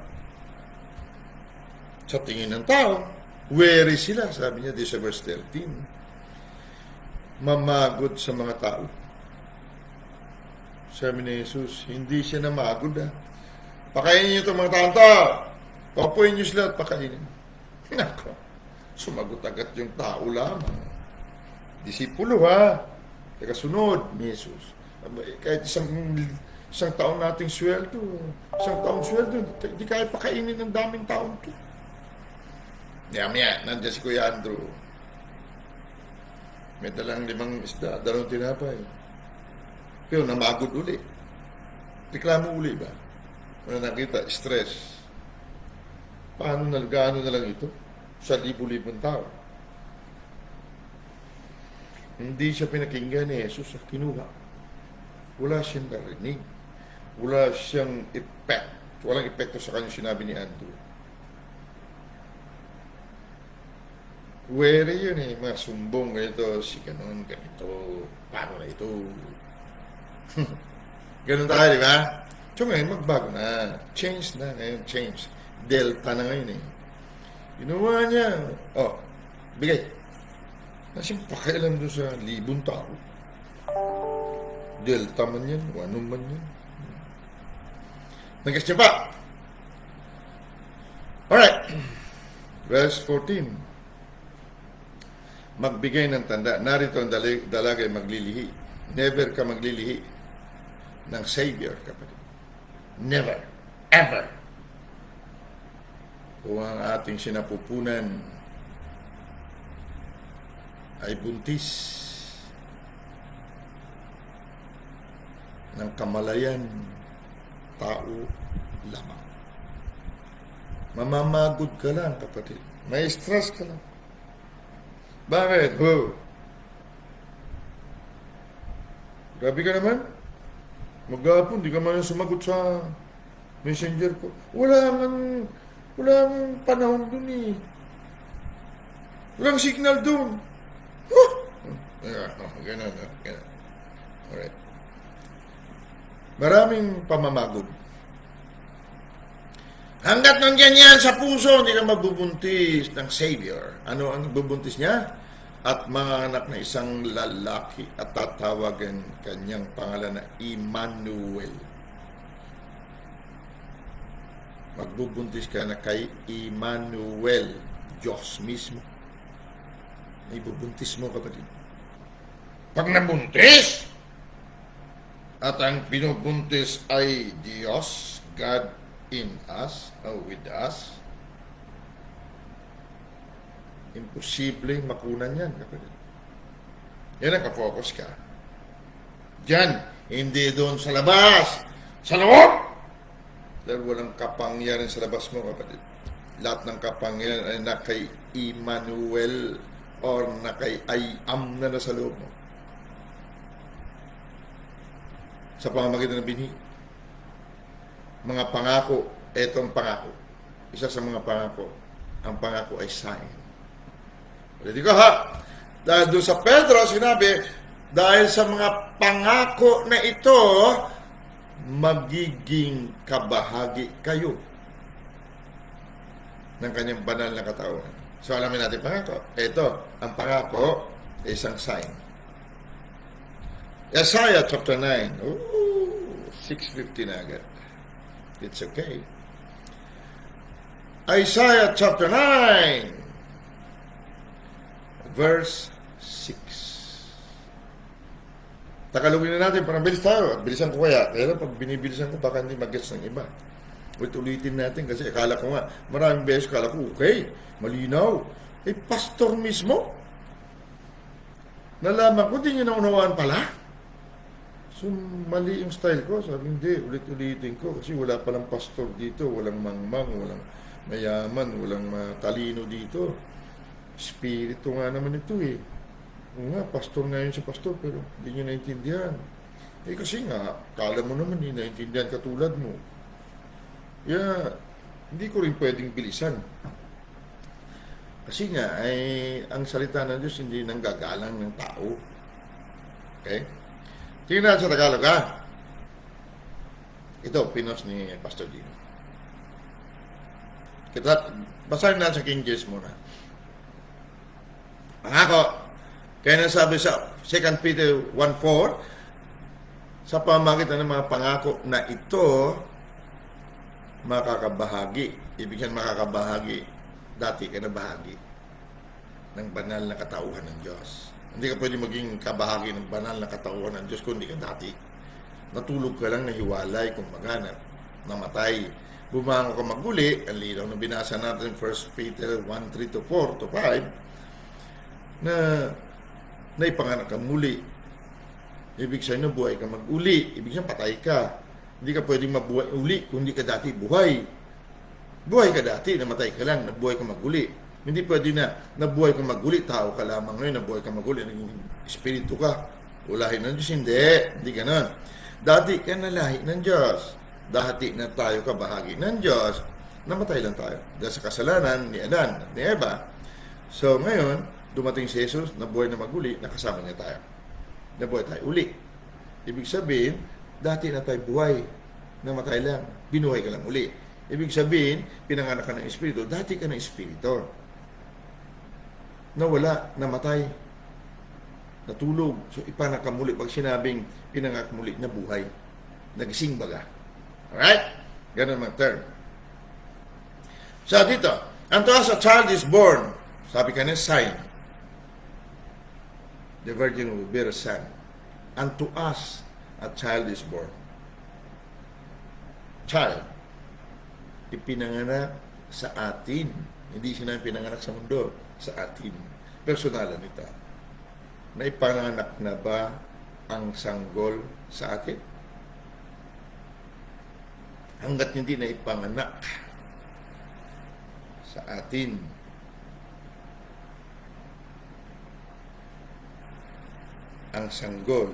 Sa tingin ng tao, wary sila, sabi niya, sa verse 13. Mamagod sa mga tao. Sabi ni Jesus, hindi siya namagod Pakainin niyo itong mga tao. Papuin niyo sila at pakainin. Nako, sumagot agad yung tao lamang. Disipulo Teka, sunod ni Jesus. Kahit isang taon nating sweldo, di kaya pakainin ng daming taon to. Maya, nandiyan si Kuya Andrew. May dalang 5 isda, 2 tinapay. Pero namagod uli. Reklamo uli ba? Wala nakita, stress. Paano gaano na lang ito? Sa libo-libong tao. Hindi siya pinakinggan ni Jesus sa kinuha. Wala siyang narinig. Wala siyang effect. Walang epekto sa kanya sinabi ni Andrew. Where yun mga sumbong ganito, si ganon, ganito, paano na ito? Ganon tayo, di ba? So ngayon, magbago na. Change na ngayon, change. Delta na ngayon Ginawa niya. Bigay. Kasi pakialam doon sa libong tao. Delta man yan, o ano man yan. Nag-guess niyo pa? Alright. Verse 14. Magbigay ng tanda. Narito ang dalaga ay maglilihi. Never ka maglilihi ng Savior, kapatid. Never. Ever. Kung ang ating sinapupunan ay buntis ng kamalayan, tao lamang. Mamamagod ka lang, kapatid. May stress ka lang. Bakit? Grabe ka naman. Maghapon, di ka man sumagot sa messenger ko. Walang panahon dun eh. Walang signal dun. Ganun. Alright. Maraming pamamagod. Hanggat nandiyan yan sa puso, hindi ka mabubuntis ng Savior. Ano ang bubuntis niya? At mga anak na isang lalaki at tatawagan kanyang pangalan na Emmanuel. Magbubuntis ka na kay Emmanuel, Diyos mismo. Ibubuntis mo, kapatid. Pag nabuntis, at ang binubuntis ay Diyos, God in us, or with us, imposibleng makunan yan, kapatid. Yan ang kapokus ka. Diyan, hindi doon sa labas, sa loob! Dahil walang kapangyarihan sa labas mo, kapatid. Lahat ng kapangyarihan ay na kay Emmanuel or na kay I am na nasa loob mo. Sa pamamagitan ng binhi. Mga pangako, etong pangako. Isa sa mga pangako, ang pangako ay sign. Ready ko ha? Dahil doon sa Pedro, sinabi, dahil sa mga pangako na ito, magiging kabahagi kayo ng kanyang banal na katawan. So, alamin natin pangako. Ito, ang pangako ay isang sign. Isaiah chapter 9. 6:50 na agad. It's okay. Isaiah chapter 9, verse 6. Tagalogin na natin, parang bilis tayo. At bilisan ko kaya. Kaya lang, pag binibilisan ko, baka hindi mag-gets ng iba. Ulitin natin kasi akala ko nga, maraming beses akala ko, okay, malinaw. Eh, pastor mismo. Nalaman ko, di niya naunawaan pala. So, mali yung style ko. Sabi, hindi, ulit-ulitin ko. Kasi wala palang pastor dito. Walang mangmang, walang mayaman, walang matalino dito. Spirito nga naman ito eh. Oo nga, pastor nga yun si pastor, pero hindi nyo naintindihan. Eh kasi nga, kala mo naman hindi naintindihan katulad mo. Kaya, hindi ko rin pwedeng bilisan. Kasi nga, ay ang salita ng Diyos hindi nanggagalang ng tao. Okay? Tingnan natin sa Tagalog, ha? Ito, pinos ni Pastor Dino. Basahin natin sa King James muna. Pangako, kaya nasabi sa 2 Peter 1:4, sa pamamagitan ng mga pangako na ito, makakabahagi. Ibig sabihin makakabahagi. Dati ka na bahagi ng banal na katauhan ng Diyos. Hindi ka pwede maging kabahagi ng banal na katauhan ng Diyos kung hindi ka dati. Natulog ka lang, nahiwalay, kumbaga, namatay. Bumangon ka maguli, ang linaw na binasa natin 1 Peter 1:3-4-5, na naipanganak ka muli. Ibig sabihin na buhay ka mag-uli. Ibig sabihin patay ka. Hindi ka pwedeng mabuhay uli kung hindi ka dati buhay. Buhay ka dati, namatay ka lang, nabuhay ka mag-uli. Hindi pwede na nabuhay ka mag-uli, tao ka lamang ngayon, nabuhay ka mag-uli, naging espiritu ka. Ulahin ng Diyos, hindi ganun. Dati ka na lahi ng Diyos. Dati na tayo kabahagi ng Diyos. Namatay lang tayo. Dahil sa kasalanan ni Adan at ni Eva. So ngayon, dumating si Jesus, nabuhay na mag-uli, nakasama niya tayo. Nabuhay tayo uli. Ibig sabihin, dati na tayo buhay, namatay lang, binuhay ka lang uli. Ibig sabihin, pinanganak ka ng espiritu, dati ka ng espiritu. Nawala, namatay, natulog. So, ipanakamuli. Pag sinabing pinangakamuli na buhay, nagising baga. Alright? Ganun ang term. So, dito, unto us a child is born. Sabi ka na, sign. The virgin will bear a son. Unto us a child is born. Child. Ipinanganak sa atin. Hindi siya na pinanganak sa mundo. Sa atin. Personalan ito. Naipanganak na ba ang sanggol sa atin? Hanggat hindi na ipanganak sa atin, ang sanggol,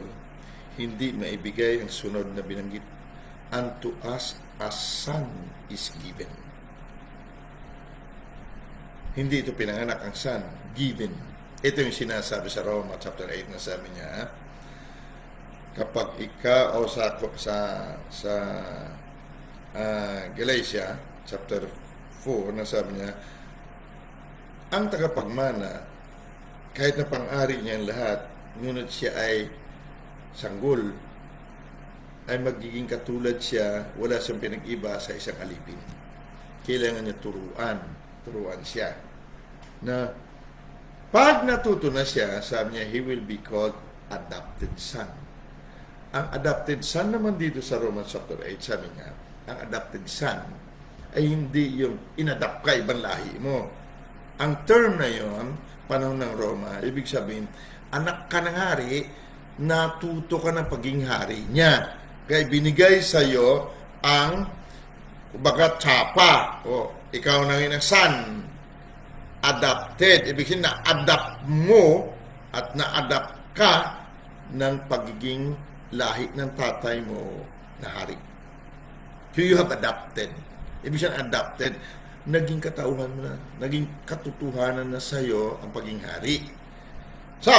hindi maibigay ang sunod na binanggit. Unto us a son is given. Hindi ito pinanganak ang son, given. Ito yung sinasabi sa Roma chapter 8 na sabi niya, kapag ikaw o sa Galatia chapter 4 na sabi niya, ang tagapagmana kahit na pang-ari niya ang lahat, ngunit siya ay sanggol, ay magiging katulad siya, wala siyang pinag-iba sa isang alipin. Kailangan niya turuan siya. Na pag natuto na siya, sabi niya, he will be called adopted son. Ang adopted son naman dito sa Romans chapter 8, sabi niya, ang adopted son ay hindi yung inadapt ka, ibang lahi mo. Ang term na yon, panahon ng Roma, ibig sabihin, anak ka ng hari, natuto ka ng pagiging hari niya. Kaya binigay sa iyo ang baga tsapa. O, ikaw nang inasan. Adopted. Ibig sabihin, na-adapt mo at na-adapt ka ng pagiging lahi ng tatay mo na hari. So you have adopted. Ibig sabihin, adopted. Naging katauhan mo na. Naging katotohanan na sa iyo ang pagiging hari. So,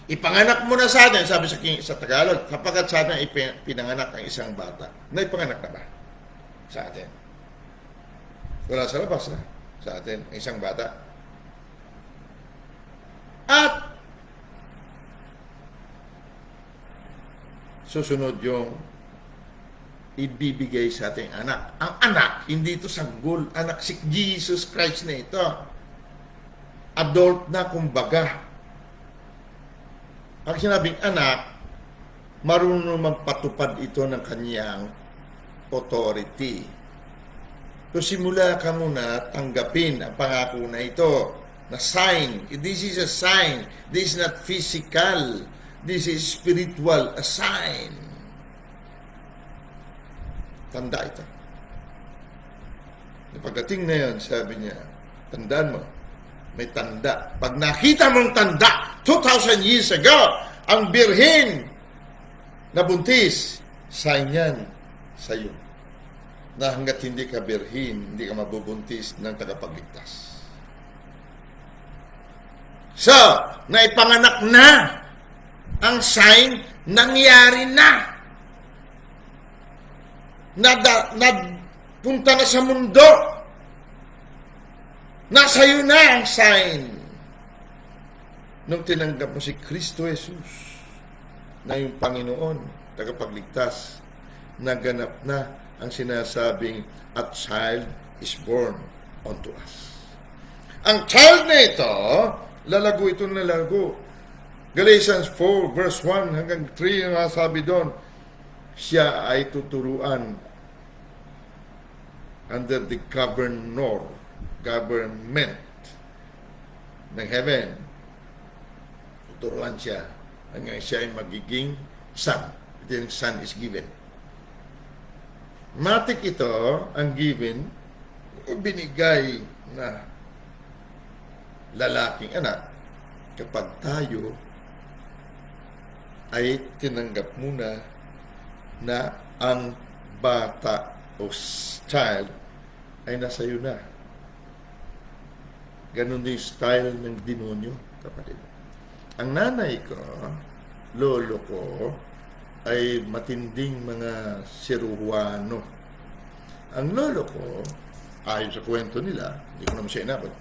ipanganak mo na sa atin, sabi sa Tagalog, kapagkat sa atin ipinanganak ang isang bata. Naipanganak na ba sa atin? Wala sa labas na sa atin ang isang bata. At susunod yung ibibigay sa ating anak. Ang anak, hindi ito sanggol. Anak si Jesus Christ na ito. Adult na kumbaga. Pag sinabing anak, marunong magpatupad ito ng kanyang authority. So simula ka muna tanggapin ang pangako na ito, na sign. This is a sign. This is not physical. This is spiritual, a sign. Tanda ito. Pagdating na yun, sabi niya, tandaan mo, may tanda. Pag nakita mong tanda, 2,000 years ago, ang birhen na buntis, sign yan sa iyo. Na hanggat hindi ka birhen, hindi ka mabubuntis ng tagapagligtas. So, naipanganak na ang sign, nangyari na. Punta na sa mundo. Nasa iyo na ang sign. Nung tinanggap mo si Kristo Jesus na yung Panginoon, tagapagligtas, naganap na ang sinasabing a child is born unto us. Ang child na ito, lalago ito na lalago. Galatians 4 verse 1 hanggang 3 ang sabi doon, siya ay tuturuan under the government ng heaven. Tuturuan siya hanggang siya ay magiging son. Ito yung son is given. Matik ito, ang given, binigay na lalaking anak kapag tayo ay tinanggap muna na ang bata o child ay nasa iyo na. Ganon din style ng demonyo, kapatid. Ang nanay ko, lolo ko, ay matinding mga siruhuano. Ang lolo ko, ayon sa kwento nila, hindi ko naman siya inabot,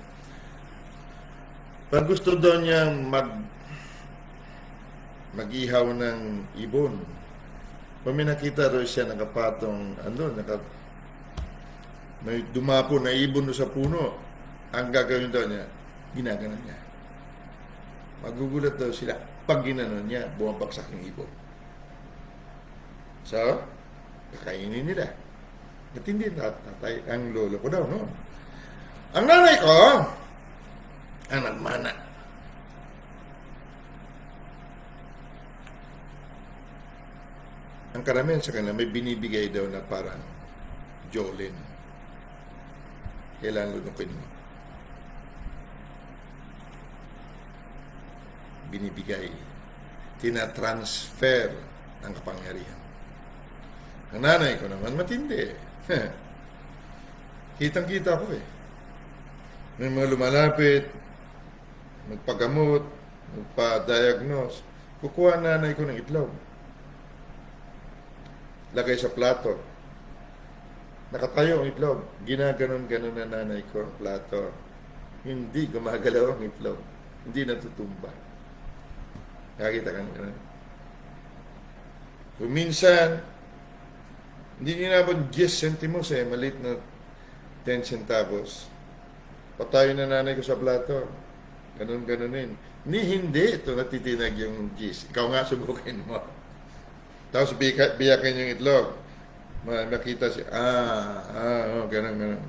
pag gusto daw niyang mag-ihaw ng ibon. Pag may nakita rin siya nakapatong, may dumapo na ibon sa puno, ang gagawin daw niya, ginaganon niya. Magugulat daw sila. Pag ginanon niya, bumabagsak yung ibon. So, kakainin nila. At hindi tatay ang lolo ko daw, no? Ang nanay ko, ang nagmana. Ang karamihan sa kanila, may binibigay daw na parang Jolin. Kailangan lunukin mo. Binibigay. Tinatransfer ang kapangyarihan. Ang nanay ko naman, matindi. Kitang-kita ko eh. May mga lumalapit, magpagamot, magpa-diagnose. Kukuha nanay ko ng itlog. Lagay sa plato. Nakatayo ang itlog. Ginaganon-ganon na nanay ko ang plato. Hindi gumagalaw ang itlog. Hindi natutumba. Nakakita ka ng ganun. Kung minsan, hindi nyo nabang 10 centimos maliit na 10 centavos. Patayo na nanay ko sa plato. Ganon-ganonin. Hindi ito natitinag yung 10. Ikaw nga subukin mo. Tapos biyakin yung itlog. Makita siya, ganun.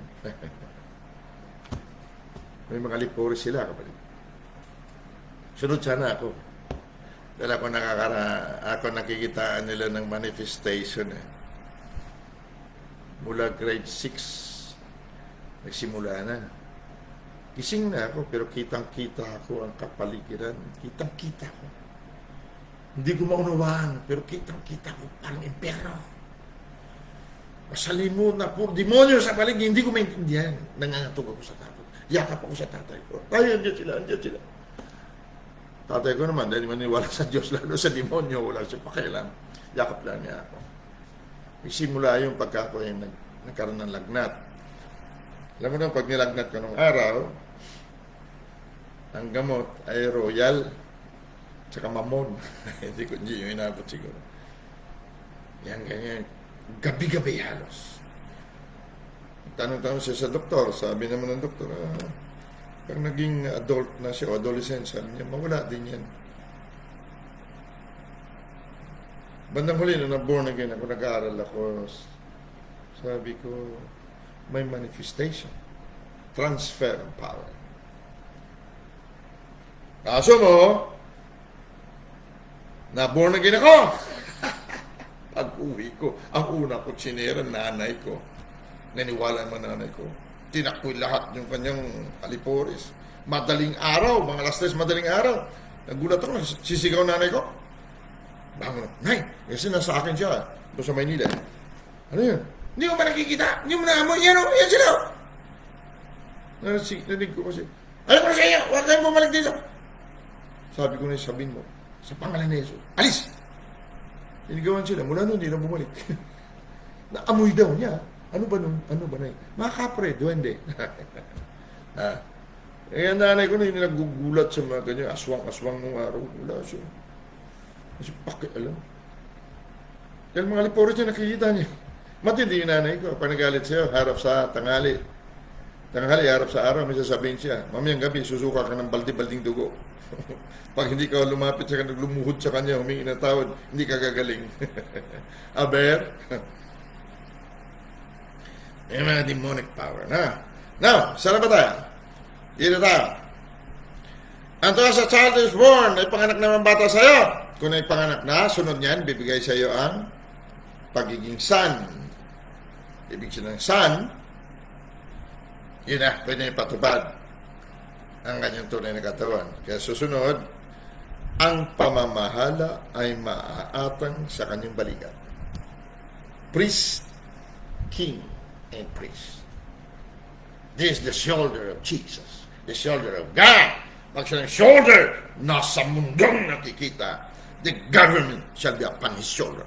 May mga liporis sila, kapatid. Sunod sana ako. Dahil ako nakikitaan nila ng manifestation Mula grade 6, nagsimula na. Gising na ako, pero kitang-kita ako ang kapaligiran. Kitang-kita ko. Hindi ko maunawaan, pero kitang-kita ko parang impyerno. Masalimuot na po, demonyo sa paligid, hindi ko maintindihan. Nangangatog ako sa takot. Yakap ako sa tatay ko. Ay, andyan sila. Tatay ko naman, dahil maniwala sa Diyos, lalo sa demonyo, wala siya pakialam. Yakap lang niya ako. Simula yung pagka ako yung nagkaroon ng lagnat. Alam mo na, pag nilagnat ko nung araw, ang gamot ay Royal, tsaka Mamon. Hindi yung inabot siguro. Yan, ganyan. Gabi-gabi halos. Tanong-tanong siya sa doktor. Sabi naman ng doktor, pag naging adult na siya, o adolescent, sabi niya, mawala din yan. Bandang huli, nung na-born again ako, nag-aaral ako, sabi ko, may manifestation. Transfer of power. Kaso mo, na-born again ako. Pag-uwi ko, ang una ko sinira, nanay ko. Naniwala naman nanay ko. Tinakboy lahat yung kanyang aliporis. Madaling araw, mga alas 3 madaling araw. Nagulat ako, sisigaw nanay ko. Bangon, nay, kasi nasa akin siya. Doon sa Maynila. Ano yun? Hindi mo ba nakikita? Hindi mo na amoy? Yan o, yan sila. Narinig ko kasi, alam ko sa iyo, huwag kayong bumalik dito. Sabi ko na sabihin mo, sa pangalan ni Jesus, alis! Inigawan sila, mula noon, hindi na bumalik. Naamoy daw niya. Ano ba nun? Ano ba na yun? Mga kapre, duwende. Ang nanay ko na hindi nagugulat sa mga ganyan, aswang-aswang nung araw. Wala siya. Kasi pakialam. Dahil mga liporis niya, nakikita niya. Matindi yung nanay ko. Pag nagalit siya, harap sa tanghali. Tanghali, harap sa araw, may sasabihin siya, mamayang gabi, susuka ka ng baldi-balding dugo. Pag hindi ka lumapit sa kanya, naglumuhod sa kanya, humingi ng tawad, hindi ka gagaling. Aber, may mga demonic power na. Now, saan ba tayo? Dito tayo. Unto us a child is born, ay panganak naman bata sa'yo. Kung ay panganak na, sunod niyan, bibigay sa iyo ang pagiging son. Ibig sabihin ng son, yun na, pwede ipatupad ang kanyang tunay na katawan. Kaya susunod, ang pamamahala ay maaatang sa kanyang balikat. Priest, king, and priest. This is the shoulder of Jesus. The shoulder of God. Pag siya ng shoulder, nasa mundong nakikita. The government shall be upon his shoulder.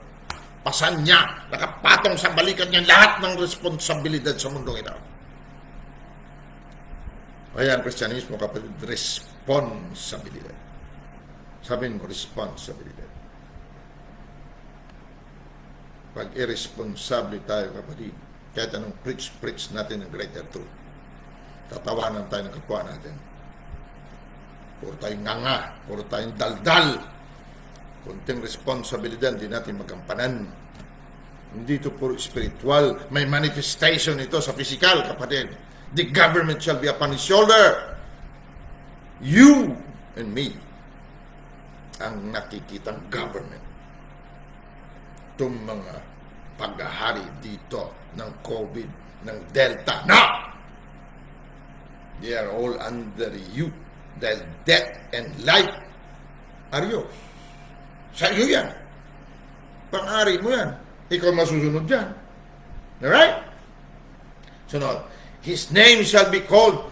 Pasan niya, nakapatong sa balikat niya lahat ng responsibilidad sa mundong ito. Kaya ang Kristyanismo, kapatid, responsibilidad. Sabihin mo, responsibilidad. Pag irresponsible tayo, kapatid, kahit anong preach natin ng greater truth, tatawanan tayo ng kapwa natin. Puro tayong nganga, puro tayong daldal. Kunting responsibilidad, hindi natin magampanan. Hindi ito puro spiritual. May manifestation ito sa physical, kapatid. The government shall be upon his shoulder. You and me ang nakikitang government. Itong mga paghahari dito ng COVID, ng Delta. No! They are all under you. Dahil death and life are yours. Sa iyo yan. Pang-ari mo yan. Ikaw masusunod dyan. Alright? Sunod. His name shall be called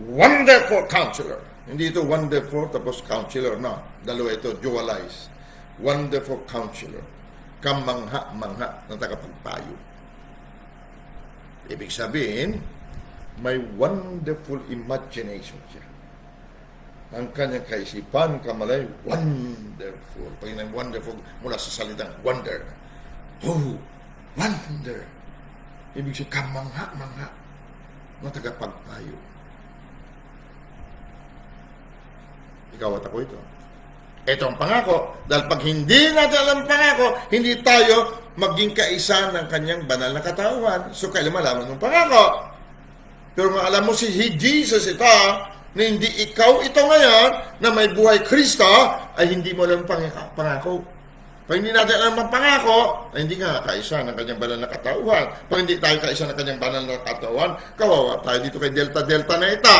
Wonderful Counselor. Hindi ito wonderful tapos counselor. No. Dalawa ito. Dualize. Wonderful Counselor. Kamangha-mangha na tagapagpayo. Ibig sabihin, may wonderful imagination siya. Ang kanyang kaisipan, kamalay, wonderful. Pag yun wonderful, mula sa salitang wonder. Oh, wonder. Ibig sabihin, kamangha-mangha na tagapagpayo. Ikaw at ako ito. Ito ang pangako. Dahil pag hindi natin alam ang pangako, hindi tayo maging kaisa ng kanyang banal na katawan. So, kailan malaman ng pangako? Pero kung alam mo si Jesus ito, na hindi ikaw ito ngayon, na may buhay Kristo, ay hindi mo alam ang pangako. Pag hindi natin alam ang pangako, ay hindi nga kaisa ng kanyang banal na katawan. Pag hindi tayo kaisa ng kanyang banal na katawan, kawawa tayo dito kay Delta na ito.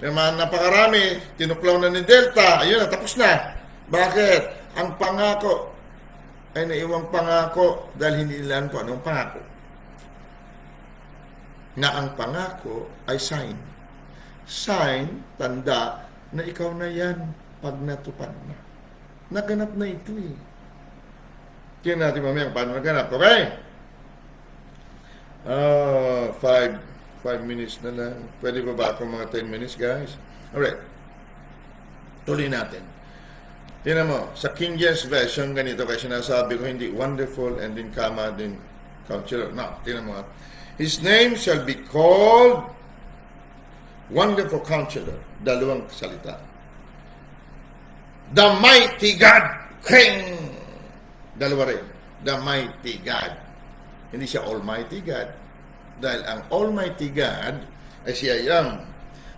Naman napakarami, tinuklaw na ni Delta, ayun na, tapos na. Bakit? Ang pangako ay naiwang pangako dahil hindi nila kung anong pangako. Na ang pangako ay sign. Sign, tanda na ikaw na yan pag natupad na. Naganap na ito eh. Tingnan natin mamaya paano naganap. Okay? 5 minutes na lang. Pwede ba ako mga 10 minutes, guys? Alright. Tuloy natin. Tingnan mo, sa King James Version, ganito kasi sinasabi ko, hindi wonderful and din kama din counselor. No, tingnan mo. His name shall be called Wonderful Counselor. Dalawang salita. The Mighty God. King. Dalawa rin. The Mighty God. Hindi siya Almighty God. Dahil ang Almighty God ay siya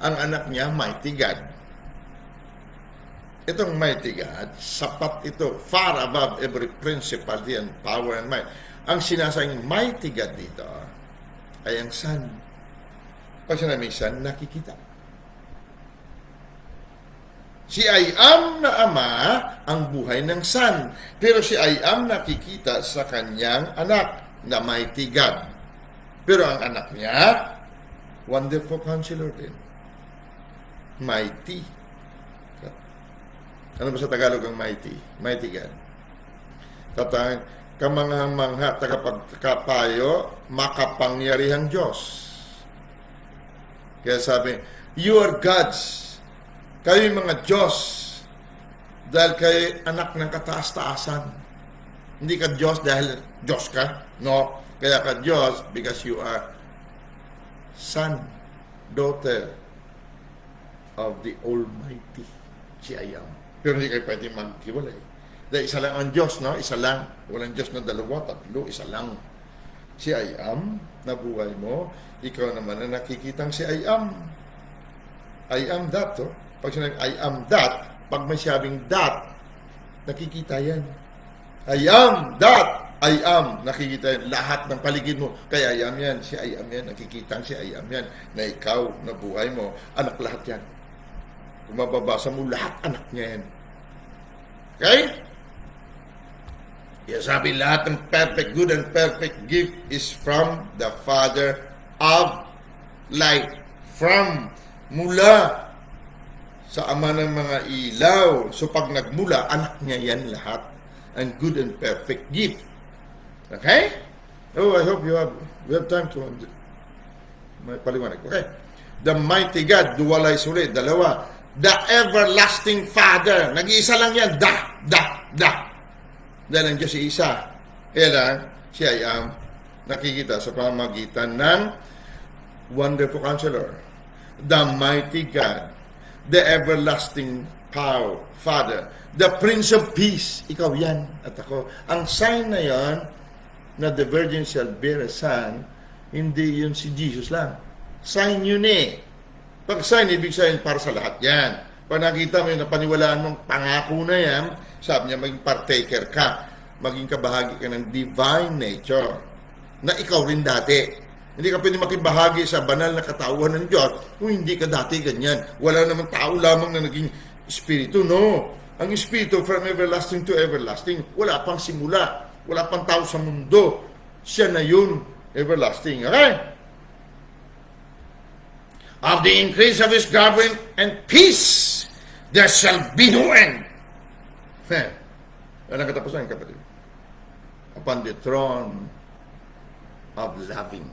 ang anak niya, Mighty God. Itong Mighty God, sapat ito, far above every principality and power and might. Ang sinasayang Mighty God dito ay ang Son. Pag sinabing Son, nakikita. Si I am na Ama ang buhay ng Son. Pero si I am nakikita sa kanyang anak na Mighty God. Pero ang anak niya, Wonderful Counselor din. Mighty. Ano ba sa Tagalog ang mighty? Mighty God. Tatang, kamangha-mangha, tagapagkapayo, makapangyarihang Diyos. Kaya sabi, you are gods. Kayo yung mga Diyos. Dahil kayo anak ng kataas-taasan. Hindi ka Diyos dahil Diyos ka. No. Kaya ka Diyos because you are son, daughter of the Almighty. Si I am. Pero hindi kayo pwede maghiwalay. Dahil isa lang ang Diyos, no? Isa lang. Walang Diyos na dalawa, tatlo, isa lang. Si I am, na buhay mo. Ikaw naman na nakikitang si I am. I am that, oh. Pag sinabi, I am that, pag may sabing that, nakikita yan. I am that. I am, nakikita yan, lahat ng paligid mo, kaya I am yan, si I am yan, nakikitang si I am yan, na ikaw, na buhay mo, anak lahat yan. Kung mababasa mo, lahat anak niya yan. Okay? Kaya sabi, lahat ng perfect, good and perfect gift is from the Father of light. From, mula sa Ama ng mga ilaw. So pag nagmula, anak niya yan lahat. And good and perfect gift. Okay? Oh, I hope we have time to may paliwanag. Okay. The Mighty God, dualize ulit. Dalawa. The Everlasting Father. Nag-iisa lang yan. Da. Dahil ang Diyos ay isa. Kaya lang, siya ay nakikita sa pamamagitan ng Wonderful Counselor, the Mighty God, the Everlasting Power, Father, the Prince of Peace. Ikaw yan at ako. Ang sign na yan, na the Virgin shall bear a son, hindi yun si Jesus lang. Sign yun eh. Pag sign, ibig sabihin para sa lahat yan. Pag nakita mo yun, napaniwalaan mong pangako na yan, sabi niya, maging partaker ka. Maging kabahagi ka ng divine nature. Na ikaw rin dati. Hindi ka pwede makibahagi sa banal na katawan ng Diyos kung hindi ka dati ganyan. Wala namang tao lamang na naging espiritu. No. Ang espiritu from everlasting to everlasting, wala pang simula. Wala pang tao sa mundo. Siya na yun, everlasting. Okay? Of the increase of His government and peace, there shall be no end. Anong katapusan, kapatid? Upon the throne of loving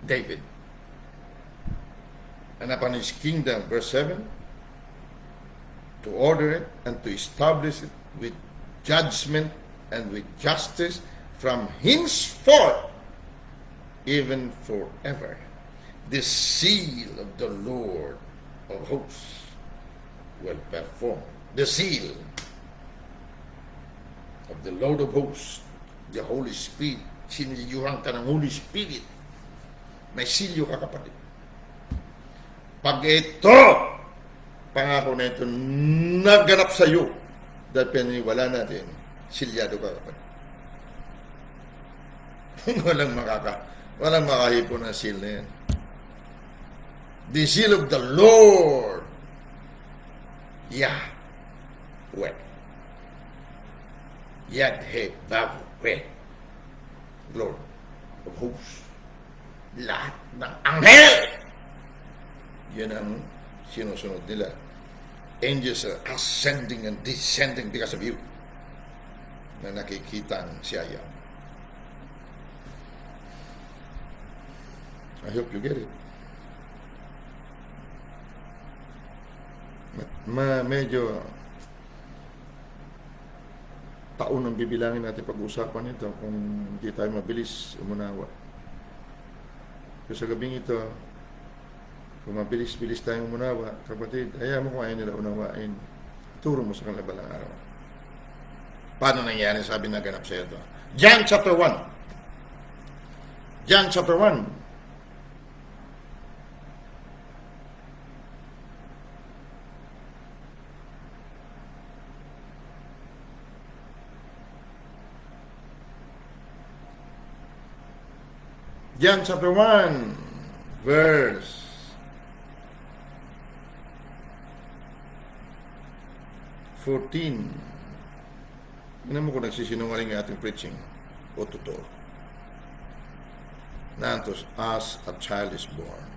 David. And upon His kingdom, verse 7, to order it and to establish it with judgment and with justice from henceforth, even forever. The seal of the Lord of hosts will perform. The seal of the Lord of hosts, the Holy Spirit. Sinilyuhan ka ng Holy Spirit. May silyo ka, kapatid. Pag ito, pangako na ito, naganap sa iyo, dahil pinaniwala natin, silyado ka, kapatid. walang makahipon ng seal na yan. The seal of the Lord, Yahweh, Yad-He-Vav-He, Lord of hosts. Lahat ng anghel, yan ang sinusunod nila. Angels are ascending and descending because of you, na nakikita siya yan. I hope you get it. Medyo taon ang bibilangin natin pag-usapan ito kung hindi tayo mabilis umunawa. So sa gabing ito, kung mabilis-bilis tayong umunawa, kapatid, ayaw mo kung ayaw nila unawain, turo mo sa kanila balang araw. Paano nangyari? Sabi na ganap sa ito. John chapter 1. John chapter 1. John chapter 1, verse 14. Tingnan mo kung nagsisinungaling ang ating preaching o totoo. Nantos, as a child is born.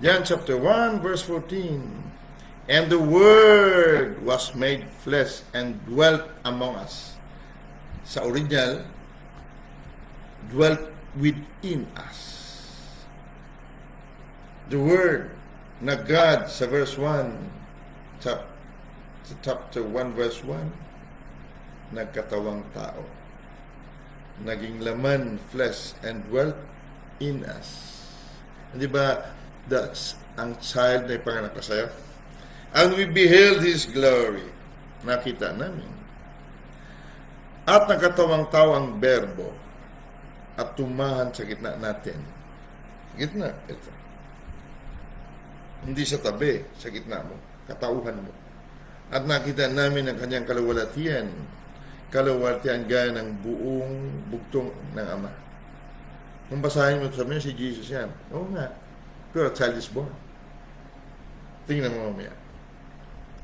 John chapter 1, verse 14. And the Word was made flesh and dwelt among us. Sa original, dwelt within us. The Word na God sa verse 1, chapter 1 verse 1, nagkatawang tao, naging laman, flesh, and dwelt in us. Di ba, ang child na ipanganak na sa'yo? And we beheld His glory. Nakita namin. At nagkatawang tao ang berbo at tumahan sa gitna natin. Gitna, ito. Hindi sa tabi, sa gitna mo, katauhan mo. At nakita namin ang kanyang kaluwalhatian gaya ng buong bugtong ng Ama. Kung basahin mo sabi niya, si Jesus yan. Oo nga, pero a child is born. Tingnan mo mamaya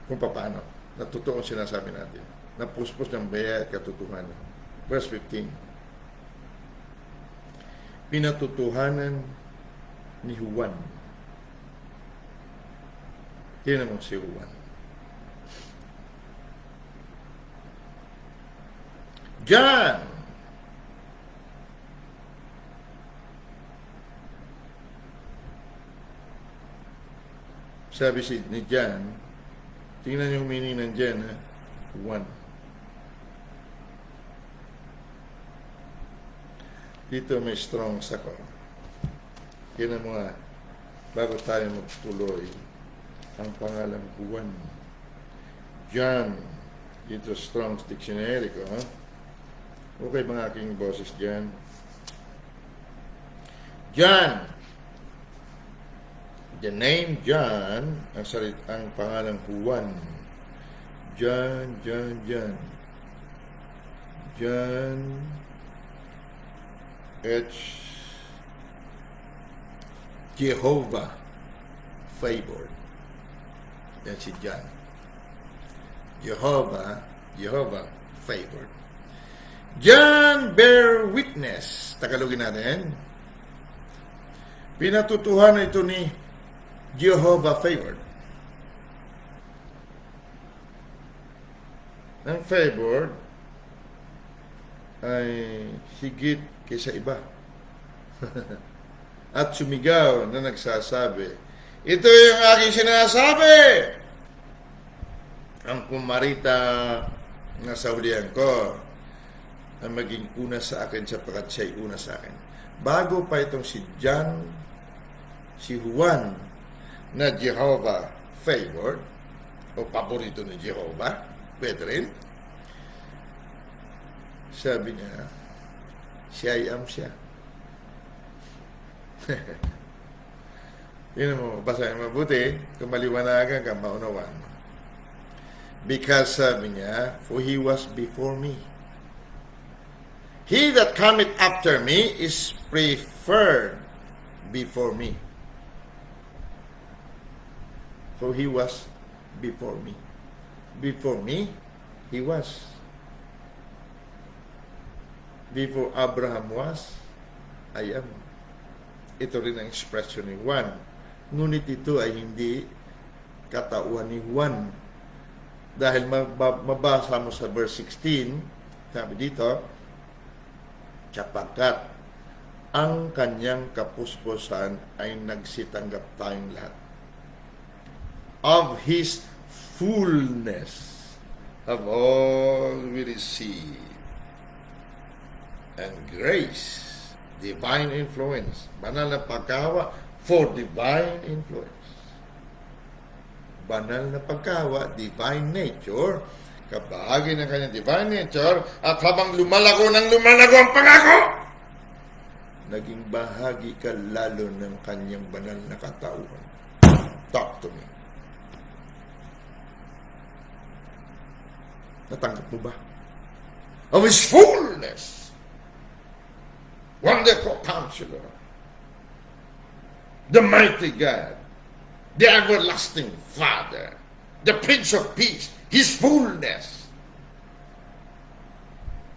kung paano na totoo sinasabi natin, na puspos ng baya at katotohanan. Verse 15. Pinatutuhanan ni Juan. Tingnan mo si Juan. John. Sabi ni John, tingnan yung meaning ng John, ha? Juan. Dito may strong ako. Yun ang mga, bago tayo magtuloy, ang pangalang Juan. John. Dito Strong's Dictionary ko, ha? Okay mga aking boses dyan. John. The name John, ang pangalang Juan. John. John H. Jehovah favored. Yan si John. Jehovah favored. John bear witness. Tagalogin natin. Pinatutuhan ito ni Jehovah favored. Ang favored ay higit kaysa iba. At sumigaw na nagsasabi, ito yung aking sinasabi. Ang pumarita na sa hulihan ko ang maging una sa akin sapagkat siya'y una sa akin. Bago pa itong si John, si Juan na Jehovah favored o paborito ni Jehovah, pwede rin. Sabi niya, siya ay siya. Yun mo, basahin mabuti, kung maliwanagan ka, maunawan. Because sabi niya, for he was before me. He that cometh after me is preferred before me. For he was before me. Before me, he was. Before Abraham was, I am. Ito rin ang expression ni Juan. Ngunit ito ay hindi katauhan ni Juan. Dahil mabasa mo sa verse 16, sabi dito, sapagkat ang kanyang kapuspusan ay nagsitanggap tayong lahat of His fullness of all we receive and grace, divine influence, banal na pagkawa for divine influence. Banal na pagkawa, divine nature, kabahagi ng kanyang divine nature, at habang lumalago ang pangako, naging bahagi ka lalo ng kanyang banal na katauhan. Talk to me. Natanggap mo ba? Of His fullness. Wonderful Counselor. The mighty God. The everlasting Father. The Prince of Peace. His fullness.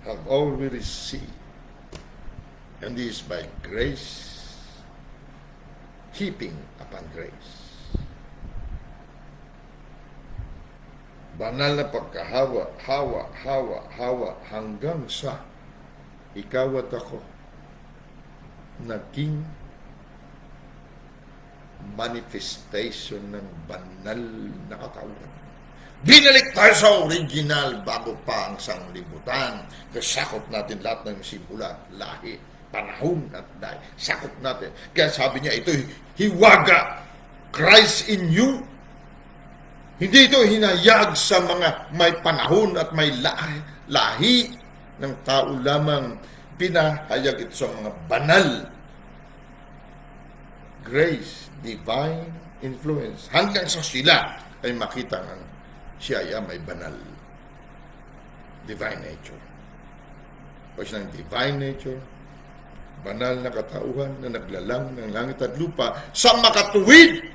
Have all we received. And this by grace. Heaping upon grace. Banal na pagkahawa, hawa, hanggang sa ikaw at ako naging manifestation ng banal na katauhan. Binalik tayo sa original bago pa ang sanglibutan. Kasakop natin lahat ng simula at lahi, panahon at dahil. Sakop natin. Kaya sabi niya, ito hiwaga, Christ in you. Hindi ito hinayag sa mga may panahon at may lahi ng tao lamang. Pinahayag ito sa mga banal. Grace, divine influence. Hanggang sa sila ay makita ng siya ay may banal. Divine nature. O siya ng divine nature, banal na katauhan na naglalang ng langit at lupa sa makatuwid.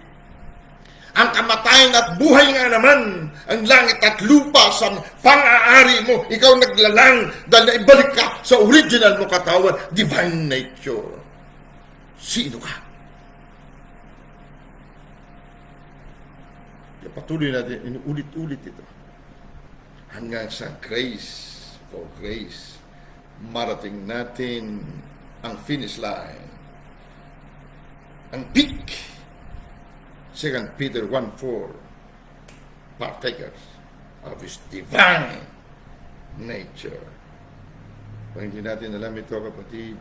Ang kamatayan at buhay nga naman, ang langit at lupa sa pang-aari mo, ikaw naglalang dahil naibalik ka sa original mo katawan, divine nature. Sino ka? Patuloy natin, inuulit-ulit ito. Hanggang sa grace for grace, marating natin ang finish line. Ang peak. 2 Peter 1:4, partakers of His divine nature. Kung hindi natin alam ito, kapatid,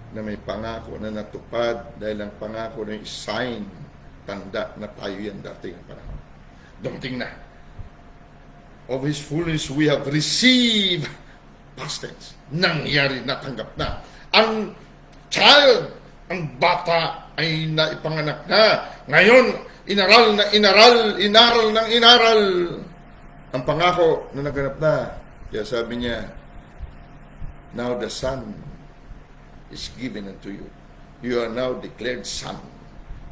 na may pangako na natupad dahil ang pangako na yung sign, tanda na tayo yan dating ang panahon. Dumating na. Of His fullness we have received, past tense, nangyari, natanggap na. Ang child, ang bata ay naipanganak na. Ngayon, inaral ng inaral. Ang pangako na naganap na. Kaya sabi niya, now the Son is given unto you. You are now declared son.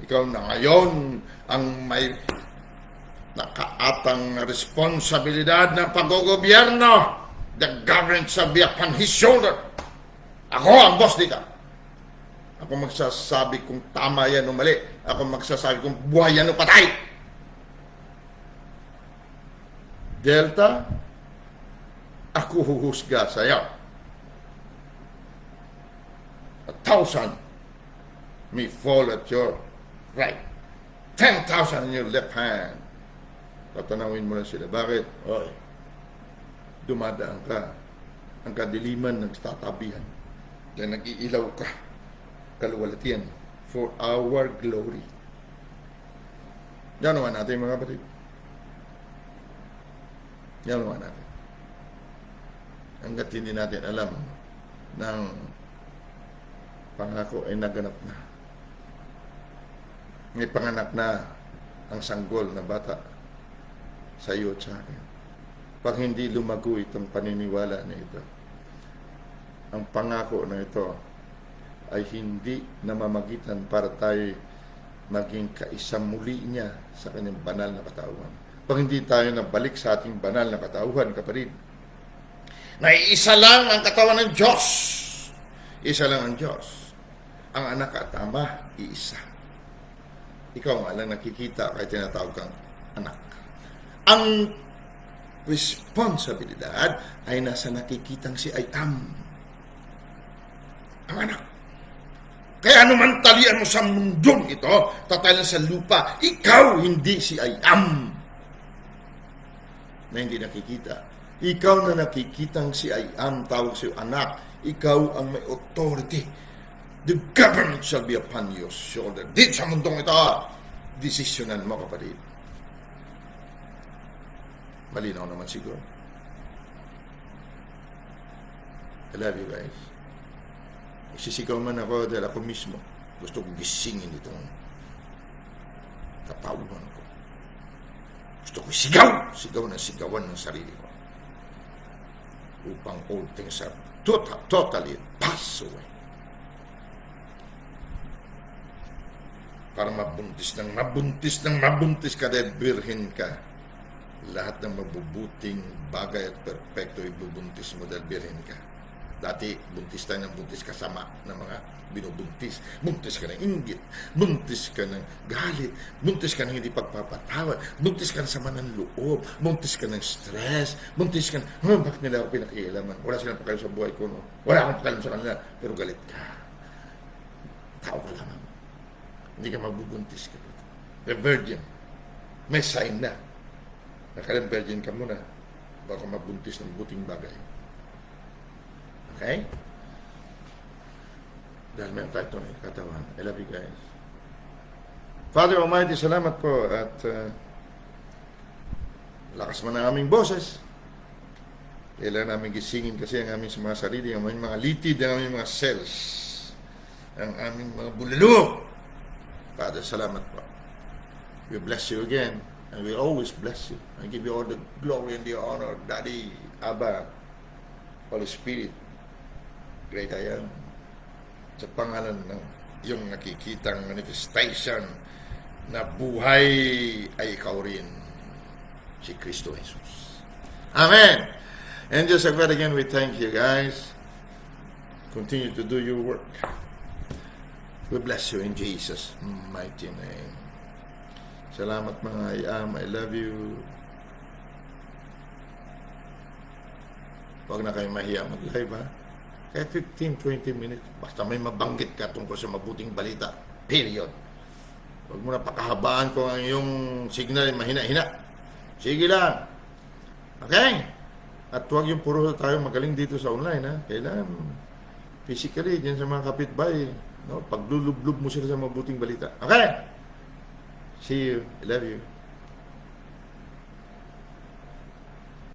Ikaw na ngayon ang may nakaatang responsibilidad ng pag-gobyerno. The government shall be upon his shoulder. Ako ang boss dito. Ako magsasabi kung tama yan o mali. Ako magsasabi kung buhay yan o patay. Delta, ako huhusga sa iyo. 1,000 may fall at your right. 10,000 in your left hand. Tatanawin mo na sila. Bakit? Oy, dumadaan ka. Ang kadiliman nagtatabihan. Kaya nag-iilaw ka. Kaluwalhatian for our glory. Yan naman natin mga kapatid. Yan naman natin. Hanggat hindi natin alam ng pangako ay naganap na. May panganak na ang sanggol na bata sa iyo at sa akin. Pag hindi lumago itong paniniwala na ito, ang pangako na ito ay hindi namamagitan para tayo maging kaisa muli niya sa kanyang banal na katauhan. Pag hindi tayo nabalik sa ating banal na katauhan, kapatid, na isa lang ang katawan ng Diyos. Isa lang ang Diyos. Ang anak at ama, iisa. Ikaw nga lang nakikita kahit tinatawag kang anak. Ang responsibilidad ay nasa nakikitang si I am. Ang anak. Kaya anuman talian mo sa mundong ito, tatalan sa lupa, ikaw hindi si I am. Na hindi nakikita. Ikaw na nakikitang si I am, tawag sa iyo anak. Ikaw ang may authority. The government shall be upon your shoulder. Dito sa mundong ito, desisyonan mo, kapatid. Malinaw naman siguro. I love you guys. Isisigaw man ako dahil ako mismo gusto kong gisingin itong katawan ko. Gusto ko sigaw na sigawan ng sarili ko upang all things are totally pass away. Para mabuntis ka dahil birhen ka. Lahat ng mabubuting bagay at perpekto ibubuntis mo dahil birhen ka. Dati, buntis tayo ng buntis kasama ng mga binubuntis. Buntis ka ng inggit. Buntis ka ng galit. Buntis ka ng hindi pagpapatawad. Buntis ka ng sama ng loob. Buntis ka ng stress. Buntis ka ng, bakit nila ako pinakialaman? Wala silang pakialam sa buhay ko, no? Wala akong pakialam sa kanila. Pero galit ka. Tao ka lamang. Hindi ka mabubuntis ka. The virgin. May sign na. Nakalang virgin ka muna. Baka mabuntis ng buting bagay. Okay? Dahil meron tayo ito ng katawan. I love you guys. Father Almighty, salamat po at lakas mo na aming boses. Kailangan namin gisingin kasi ang aming mga sarili, ang aming mga litid, ang aming mga cells, ang aming mga bulalo. Father, salamat po. We bless you again and we always bless you. I give you all the glory and the honor, Daddy, Abba, Holy Spirit. Great I am. Sa pangalan ng iyong nakikitang manifestation na buhay ay ikaw rin, si Kristo Jesus. Amen. And just like that again, we thank you guys. Continue to do your work. We bless you in Jesus' mighty name. Salamat mga I-am. I love you. Huwag na kayo mahiya mag-live, ha? Kahit 15-20 minutes. Basta may mabanggit ka tungkol sa mabuting balita. Period. Huwag mo na pakahabaan kung ang iyong signal ay mahina-hina. Sige lang. Okay? At huwag yung puro tayo magaling dito sa online, ha? Kailangan physically, dyan sa mga kapitbahay. No? Paglulublob mo sila sa mabuting balita. Okay? See you. I love you.